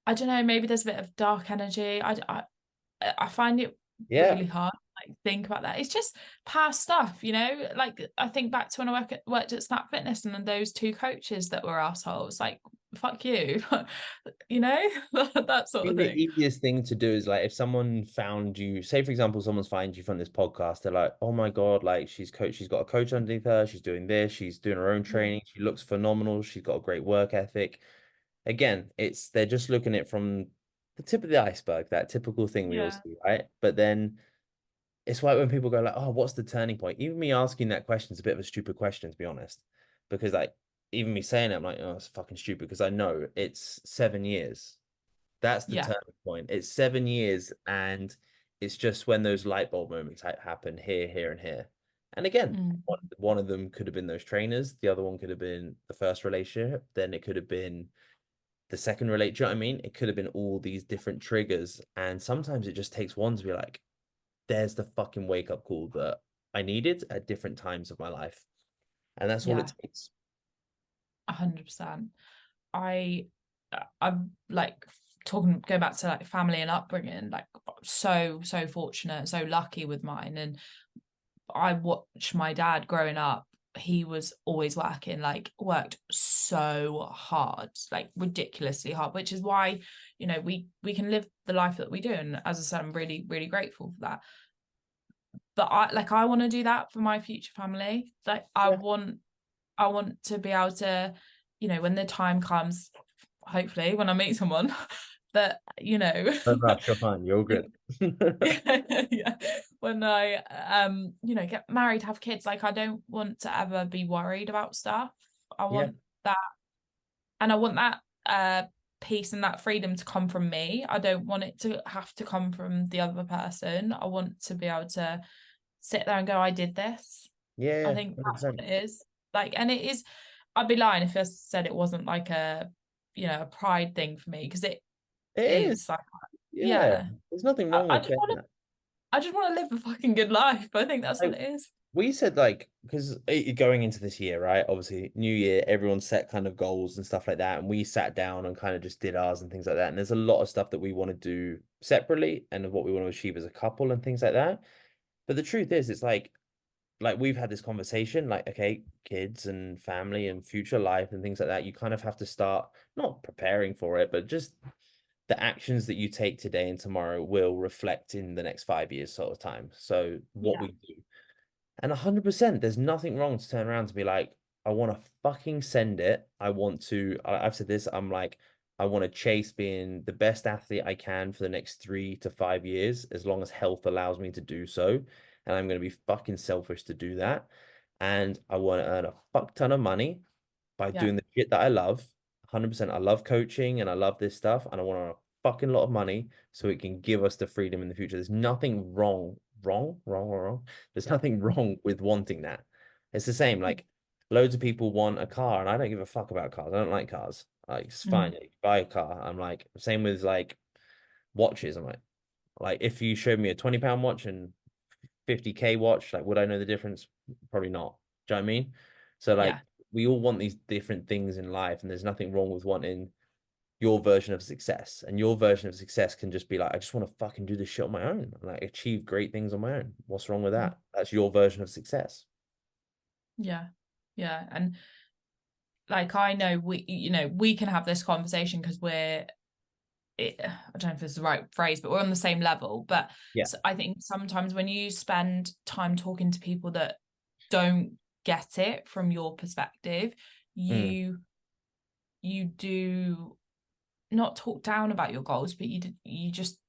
I don't know, maybe there's a bit of dark energy. I find it Yeah. really hard to, like, think about that. It's just past stuff, Like, I think back to when I worked at Snap Fitness, and then those two coaches that were assholes. Like, fuck you, you know, that I sort of think the thing. easiest thing to do is like if someone found you, say for example, someone's find you from this podcast, they're like, oh my God, like she's got a coach underneath her, she's doing this, she's doing her own Yeah. training, she looks phenomenal, she's got a great work ethic. Again, they're just looking at it from the tip of the iceberg, that typical thing we all Yeah. see, right? But then it's like when people go like, oh, what's the turning point? Even me asking that question is a bit of a stupid question, to be honest. Because like even me saying it, I'm like, oh, it's fucking stupid because I know it's 7 years. That's the Yeah. turning point. It's 7 years, and it's just when those light bulb moments happen here, here, and here. And again, Mm. one of them could have been those trainers. The other one could have been the first relationship. Then it could have been the second relationship. Do you know what I mean? It could have been all these different triggers. And sometimes it just takes one to be like, there's the fucking wake up call that I needed at different times of my life. And that's all Yeah. it takes. 100%. I I'm like, talking go back to like family and upbringing, like, so fortunate, so lucky with mine. And I watched my dad growing up. He was always working, like, worked so hard, like ridiculously hard, which is why, we can live the life that we do. And as I said, I'm really, really grateful for that. But I want to do that for my future family. Like, Yeah. I want to be able to, when the time comes, hopefully when I meet someone, that, No rush, you're fine. You're like, good. yeah, when I get married, have kids, like, I don't want to ever be worried about stuff. I Yeah. want that, and I want that peace and that freedom to come from me. I don't want it to have to come from the other person. I want to be able to sit there and go, I did this. I Yeah. think that's 100%. what it is. Like, and it is, I'd be lying if I said it wasn't like a pride thing for me, because it It is. is like, Yeah. yeah. There's nothing I, wrong I with just saying want to that. I just want to live a fucking good life. I think that's what Like, it is. we said like because going into this year, right? Obviously, new year, everyone set kind of goals and stuff like that, and we sat down and kind of just did ours and things like that. And there's a lot of stuff that we want to do separately and what we want to achieve as a couple and things like that. But the truth is, it's like we've had this conversation, like, okay, kids and family and future life and things like that, you kind of have to start not preparing for it, but just the actions that you take today and tomorrow will reflect in the next 5 years sort of time. So what Yeah. we do. And 100%, there's nothing wrong to turn around to be like, I want to fucking send it. I want to, I've said this, I'm like, I want to chase being the best athlete I can for the next 3 to 5 years, as long as health allows me to do so. And I'm going to be fucking selfish to do that. And I want to earn a fuck ton of money by Yeah. doing the shit that I love. 100%. I love coaching and I love this stuff. And I want a fucking lot of money so it can give us the freedom in the future. There's nothing wrong. There's nothing wrong with wanting that. It's the same. Like, loads of people want a car, and I don't give a fuck about cars. I don't like cars. Like, it's fine. Mm. You buy a car. I'm like, same with like watches. I'm like if you showed me a £20 watch and 50K watch, like, would I know the difference? Probably not. Do you know what I mean? So like, Yeah. we all want these different things in life, and there's nothing wrong with wanting your version of success. And your version of success can just be like, I just want to fucking do this shit on my own and like achieve great things on my own. What's wrong with that? That's your version of success. Yeah. Yeah. And like, I know we can have this conversation because I don't know if this is the right phrase, but we're on the same level. But Yeah. I think sometimes when you spend time talking to people that don't get it from your perspective, Mm. you do not talk down about your goals, but you just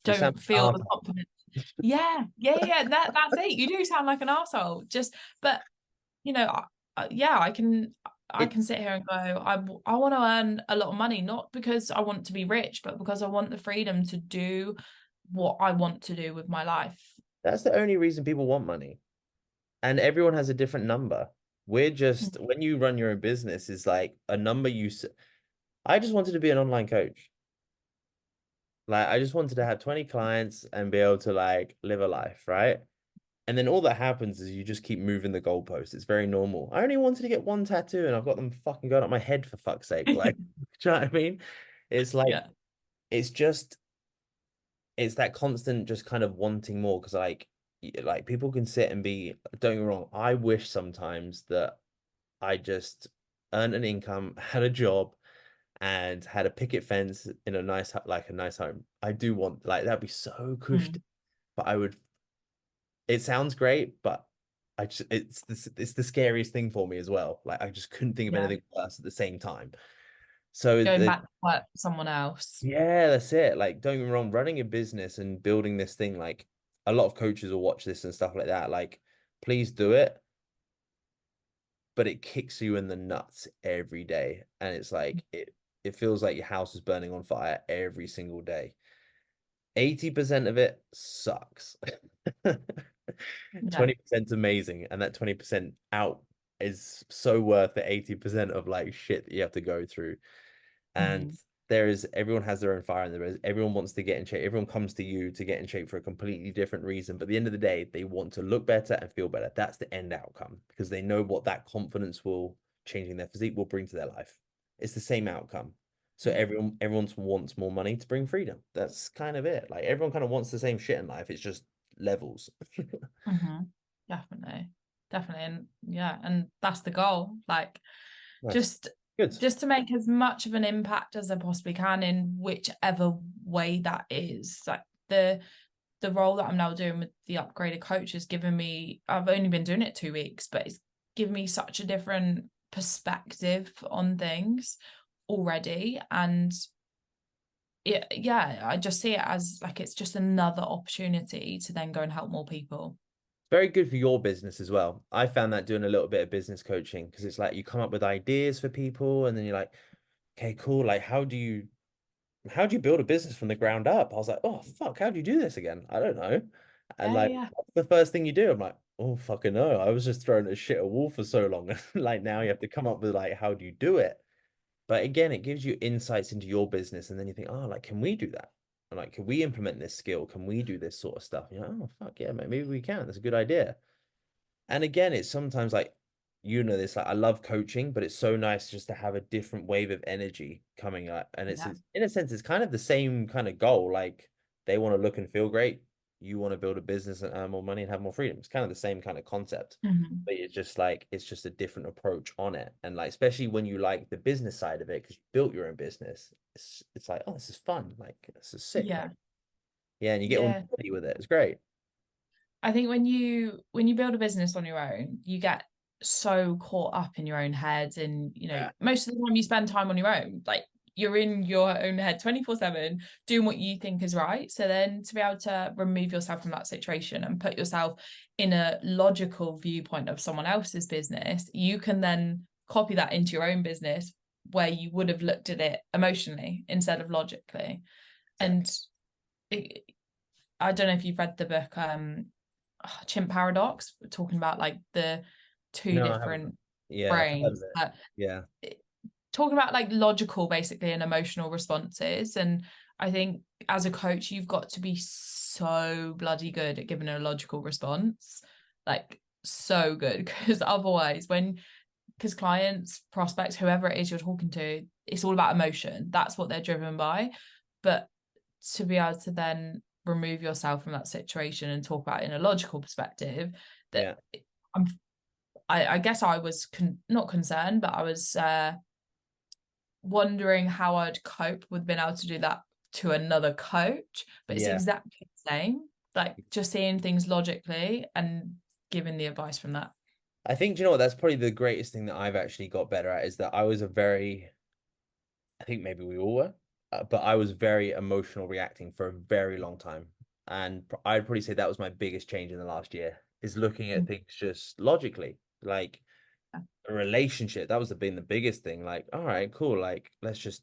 You sound don't feel like the an confidence. Yeah. That's it. You do sound like an arsehole. Just, but yeah, I it. can sit here and go, I want to earn a lot of money, not because I want to be rich, but because I want the freedom to do what I want to do with my life. That's the only reason people want money, and everyone has a different number. We're just, when you run your own business, is like a number I just wanted to be an online coach. Like, I just wanted to have 20 clients and be able to like live a life, right? And then all that happens is you just keep moving the goalposts. It's very normal. I only wanted to get one tattoo and I've got them fucking going up my head, for fuck's sake. Like, do you know what I mean? It's like, Yeah. it's just, it's that constant just kind of wanting more. Because like people can sit and be, don't get me wrong, I wish sometimes that I just earned an income, had a job, and had a picket fence in a like a nice home. I do want, like, that'd be so cushy. Mm. But I would, it sounds great, but it's the scariest thing for me as well. Like, I just couldn't think of Yeah. anything worse at the same time. So Going back to work for someone else. yeah, that's it. Like, don't get me wrong, running a business and building this thing, like, a lot of coaches will watch this and stuff like that. Like, please do it, but it kicks you in the nuts every day. And it's like it feels like your house is burning on fire every single day. 80% of it sucks. Yeah. 20% amazing. And that 20% out is so worth the 80% of like shit that you have to go through. And Mm. everyone has their own fire, and everyone wants to get in shape. Everyone comes to you to get in shape for a completely different reason. But at the end of the day, they want to look better and feel better. That's the end outcome, because they know what that confidence will, changing their physique, will bring to their life. It's the same outcome. So everyone wants more money to bring freedom. That's kind of it. Like, everyone kind of wants the same shit in life. It's just levels. Mm-hmm. Definitely. Definitely. And yeah, and that's the goal. Like, Nice. just Good. just to make as much of an impact as I possibly can in whichever way that is. Like, the role that I'm now doing with the upgraded coach has given me, I've only been doing it 2 weeks, but it's given me such a different perspective on things already. And yeah, I just see it as like it's just another opportunity to then go and help more people. Very good for your business as well. I found that doing a little bit of business coaching, because it's like you come up with ideas for people and then you're like, okay, cool. Like, how do you build a business from the ground up? I was like, oh fuck, how do you do this again? I don't know. And Yeah, like, yeah, what's the first thing you do? I'm like, oh fucking no. I was just throwing a shit at a wall for so long. Like, now you have to come up with like, how do you do it? But again, it gives you insights into your business, and then you think, oh, like, can we do that? And like, can we implement this skill? Can we do this sort of stuff? You know, oh fuck yeah, man, maybe we can. That's a good idea. And again, it's sometimes like, this, like, I love coaching, but it's so nice just to have a different wave of energy coming up. And it's, yeah. in a sense, it's kind of the same kind of goal. Like, they want to look and feel great. You want to build a business and earn more money and have more freedom. It's kind of the same kind of concept, Mhm. but it's just like, it's just a different approach on it. And like, especially when you like the business side of it, because you built your own business, it's like, oh, this is fun. Like, this is sick. Like, Yeah, yeah, and you get all yeah. nutty with it. It's great. I think when you build a business on your own, you get so caught up in your own head, and Yeah. most of the time you spend time on your own, like you're in your own head 24/7 doing what you think is right. So then to be able to remove yourself from that situation and put yourself in a logical viewpoint of someone else's business, you can then copy that into your own business where you would have looked at it emotionally instead of logically. Exactly. And it, I don't know if you've read the book Chimp Paradox, talking about like the two No, I haven't. different Yeah, I've heard of brains, it. but Yeah. talking about like logical basically and emotional responses. And I think as a coach you've got to be so bloody good at giving a logical response, like so good, because otherwise when because clients, prospects, whoever it is you're talking to, it's all about emotion, that's what they're driven by. But to be able to then remove yourself from that situation and talk about it in a logical perspective, that Yeah. I'm I guess I was not concerned, but I was wondering how I'd cope with being able to do that to another coach, but it's Yeah. exactly the same. Like just seeing things logically and giving the advice from that. I think, do you know what? That's probably the greatest thing that I've actually got better at is that I was a very, I think maybe we all were, but I was very emotional reacting for a very long time. And I'd probably say that was my biggest change in the last year is looking at things just logically. Like a relationship, that was been the biggest thing. Like, all right, cool. Like, let's just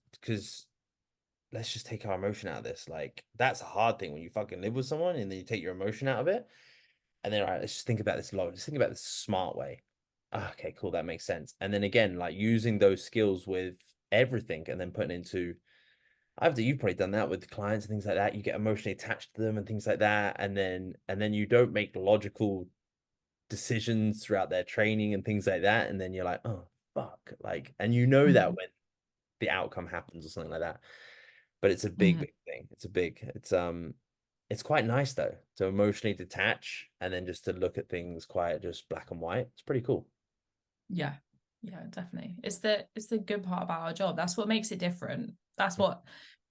take our emotion out of this. Like, that's a hard thing when you fucking live with someone and then you take your emotion out of it. And then, all right, let's just think about this log. Let's think about this smart way. Okay, cool. That makes sense. And then again, like using those skills with everything and then putting into you've probably done that with clients and things like that. You get emotionally attached to them and things like that. And then you don't make logical decisions throughout their training and things like that. And then you're like, oh fuck. Like, and you know that Mhm. when the outcome happens or something like that. But it's a big, Mhm. big thing. It's quite nice though to emotionally detach and then just to look at things quite just black and white. It's pretty cool. Yeah. Yeah, definitely. It's the good part about our job. That's what makes it different. That's what,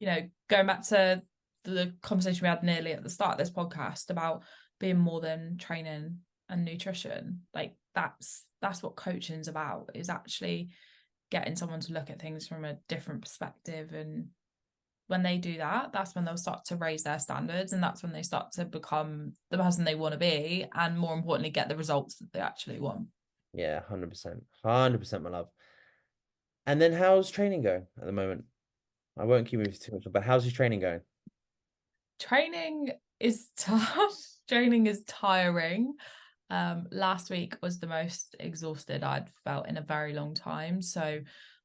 going back to the conversation we had nearly at the start of this podcast about being more than training and nutrition. Like that's what coaching's about, is actually getting someone to look at things from a different perspective. And when they do that, that's when they'll start to raise their standards, and that's when they start to become the person they want to be, and more importantly get the results that they actually want. Yeah, 100%. 100%, my love. And then how's training going at the moment? I won't keep moving too much, but how's your training going? Training is tough. Training is tiring. Last week was the most exhausted I'd felt in a very long time. So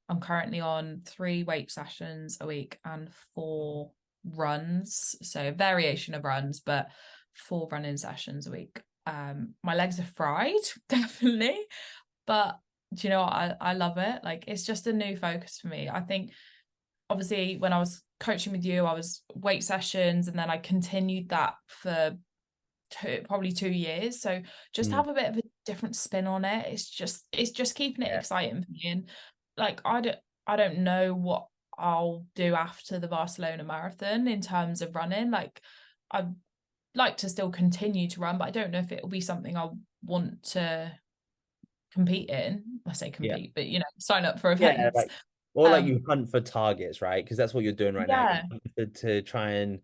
I'm currently on 3 weight sessions a week and 4 runs. So variation of runs, but 4 running sessions a week. My legs are fried, definitely. But do you know what? I love it. Like it's just a new focus for me. I think obviously when I was coaching with you, I was weight sessions, and then I continued that for probably 2 years. So just Mm, have a bit of a different spin on it. It's just keeping it yeah. exciting for me. And like I don't know what I'll do after the Barcelona marathon in terms of running. Like I'd like to still continue to run, but I don't know if it'll be something I'll want to compete in. I say Yeah. compete, but sign up for Yeah, events. like or like Um, you hunt for targets, right? Because that's what you're doing right now. You're yeah, hunting to try and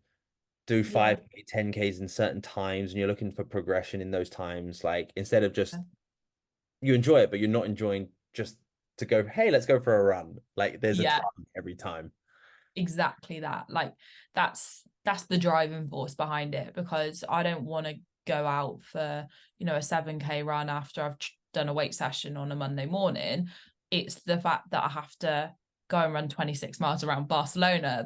do yeah. 5K, 10Ks in certain times, and you're looking for progression in those times. Like instead of just you enjoy it, but you're not enjoying just to go, hey, let's go for a run. Like there's a Yeah, time every time. exactly that. Like that's the driving force behind it, because I don't want to go out for, a 7K run after I've done a weight session on a Monday morning. It's the fact that I have to go and run 26 miles around Barcelona.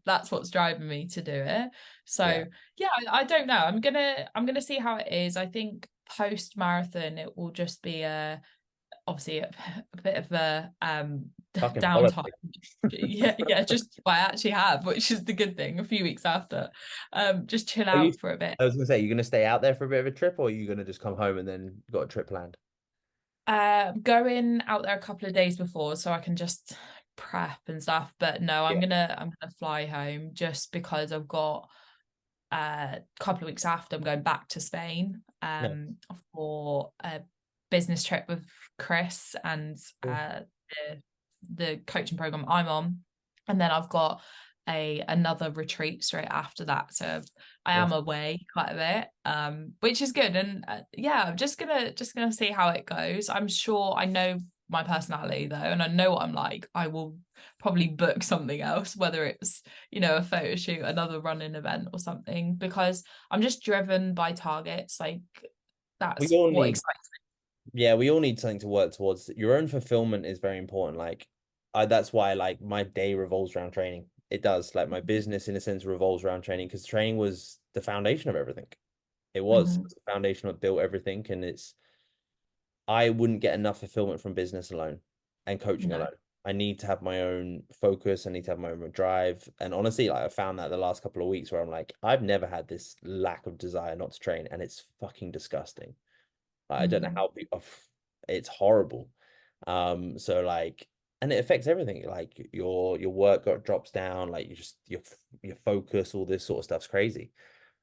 That's what's driving me to do it. Yeah. So yeah, I don't know. I'm gonna see how it is. I think post marathon it will just be obviously a bit of a Fucking downtime. politics. Yeah, yeah, just what I actually have, which is the good thing. A few weeks after, just chill Are you, out for a bit. I was gonna say, you're gonna stay out there for a bit of a trip, or are you gonna just come home and then got a trip planned? Going out there a couple of days before so I can just prep and stuff. But no, I'm Yeah. gonna I'm gonna fly home, just because I've got a couple of weeks after I'm going back to Spain No. for a business trip with Chris and Cool. the coaching program I'm on. And then I've got a another retreat straight after that. So I am Awesome. away quite a bit, which is good. And yeah, I'm just gonna see how it goes. I'm sure I know my personality though, and I know what I'm like. I will probably book something else, whether it's, a photo shoot, another running event or something, because I'm just driven by targets. Like We that's all what need, excites yeah, we all need something to work towards. Your own fulfillment is very important. Like, that's why like my day revolves around training. It does. Like my business, in a sense, revolves around training because training was the foundation of everything. me. It was the foundation that built everything, and I wouldn't get enough fulfillment from business alone and coaching No. alone. I need to have my own focus. I need to have my own drive. And honestly, like I found that the last couple of weeks where I'm like, I've never had this lack of desire not to train, and it's fucking disgusting. Like, I don't know Mhm. how people, it's horrible. So like, and it affects everything. Like your work got drops down, like you just your focus, all this sort of stuff's crazy.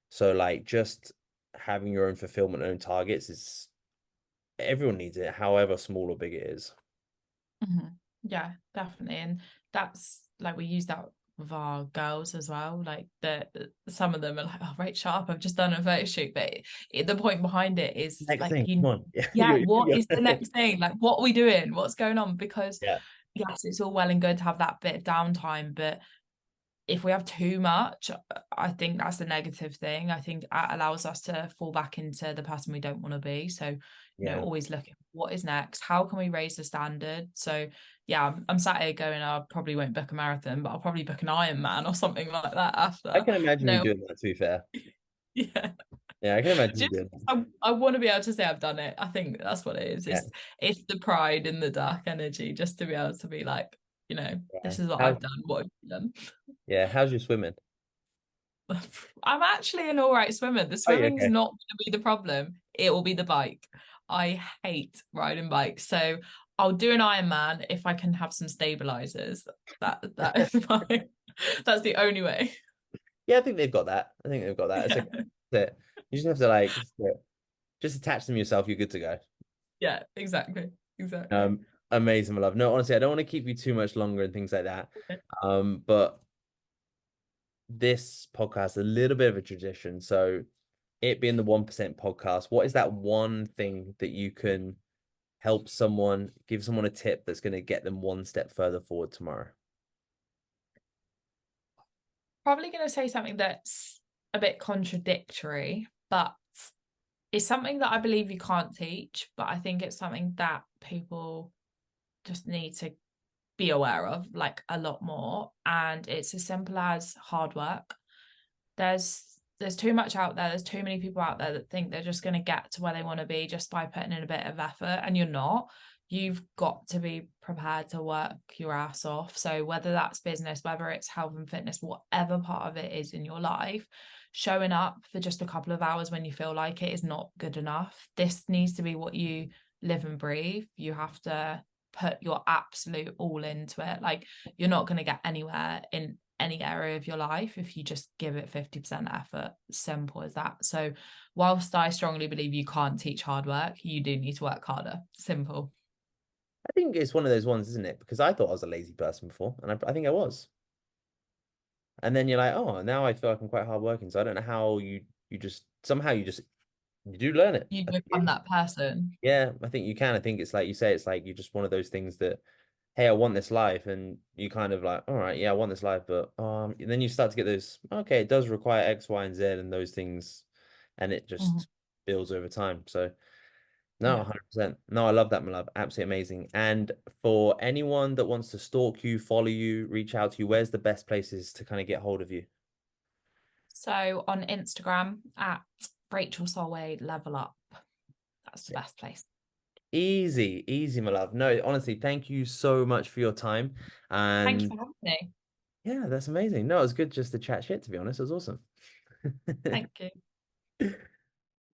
So like just having your own fulfillment, own targets is everyone needs it, however small or big it is. Mhm. Yeah, definitely. And that's like we use that with our girls as well. Like some of them are like, "Oh, right, sharp. I've just done a photo shoot," but the point behind it is Next like thing, come on. Yeah, yeah, what is the next thing? Like, what are we doing? What's going on? Because yeah, yes, it's all well and good to have that bit of downtime, but if we have too much, I think that's the negative thing. I think that allows us to fall back into the person we don't want to be. So, yeah. always looking what is next? How can we raise the standard? So, yeah, I'm sat here going, I probably won't book a marathon, but I'll probably book an Ironman or something like that I after. can imagine you No, doing that, to be fair. yeah, Yeah, I can imagine you just doing that. I want to be able to say I've done it. I think that's what it is. Yeah. It's the pride in the dark energy, just to be able to be like, Yeah. this is what How's I've done. What have you done? yeah, how's your swimming? I'm actually an all right swimmer. The Oh, yeah, swimming's okay. not going to be the problem. It will be the bike. I hate riding bikes. So I'll do an Ironman if I can have some stabilizers. That is fine. That's the only way. Yeah, I think they've got that. I think they've got that. It's Yeah. okay. That's it. You just have to like just attach them yourself, you're good to go. Yeah, exactly. Exactly. Um, Amazing, my love. No, honestly, I don't want to keep you too much longer and things like that. But this podcast is a little bit of a tradition. So it being the 1% podcast, what is that one thing that you can help someone, give someone a tip that's going to get them one step further forward tomorrow? Probably going to say something that's a bit contradictory, but it's something that I believe you can't teach, but I think it's something that people just need to be aware of like a lot more, and it's as simple as hard work. There's too much out there, there's too many people out there that think they're just going to get to where they want to be just by putting in a bit of effort, and you're not. You've got to be prepared to work your ass off. So whether that's business, whether it's health and fitness, whatever part of it is in your life, showing up for just a couple of hours when you feel like it is not good enough. This needs to be what you live and breathe. You have to put your absolute all into it. Like you're not going to get anywhere in any area of your life if you just give it 50% effort. Simple as that. So whilst I strongly believe you can't teach hard work, you do need to work harder. Simple. I think it's one of those ones, isn't it? Because I thought I was a lazy person before, and I think I was. And then you're like, oh, now I feel like I'm quite hardworking. So I don't know how you just somehow you do learn it. You I think become that person. yeah, I think you can. I think it's like you say, it's like you're just one of those things that, hey, I want this life, and you kind of like, all right, yeah, I want this life, but and then you start to get those, okay, it does require X, Y, and Z, and those things, and it Mhm. just builds over time. So no, Yeah. 100%. No, I love that, my love. Absolutely amazing. And for anyone that wants to stalk you, follow you, reach out to you, where's the best places to kind of get hold of you? So on Instagram at Rachel Solway Level Up. That's the Yeah. best place. Easy, easy, my love. No, honestly, thank you so much for your time. Thank you And for having me. yeah, that's amazing. No, it was good just to chat shit, to be honest. It was awesome. Thank you.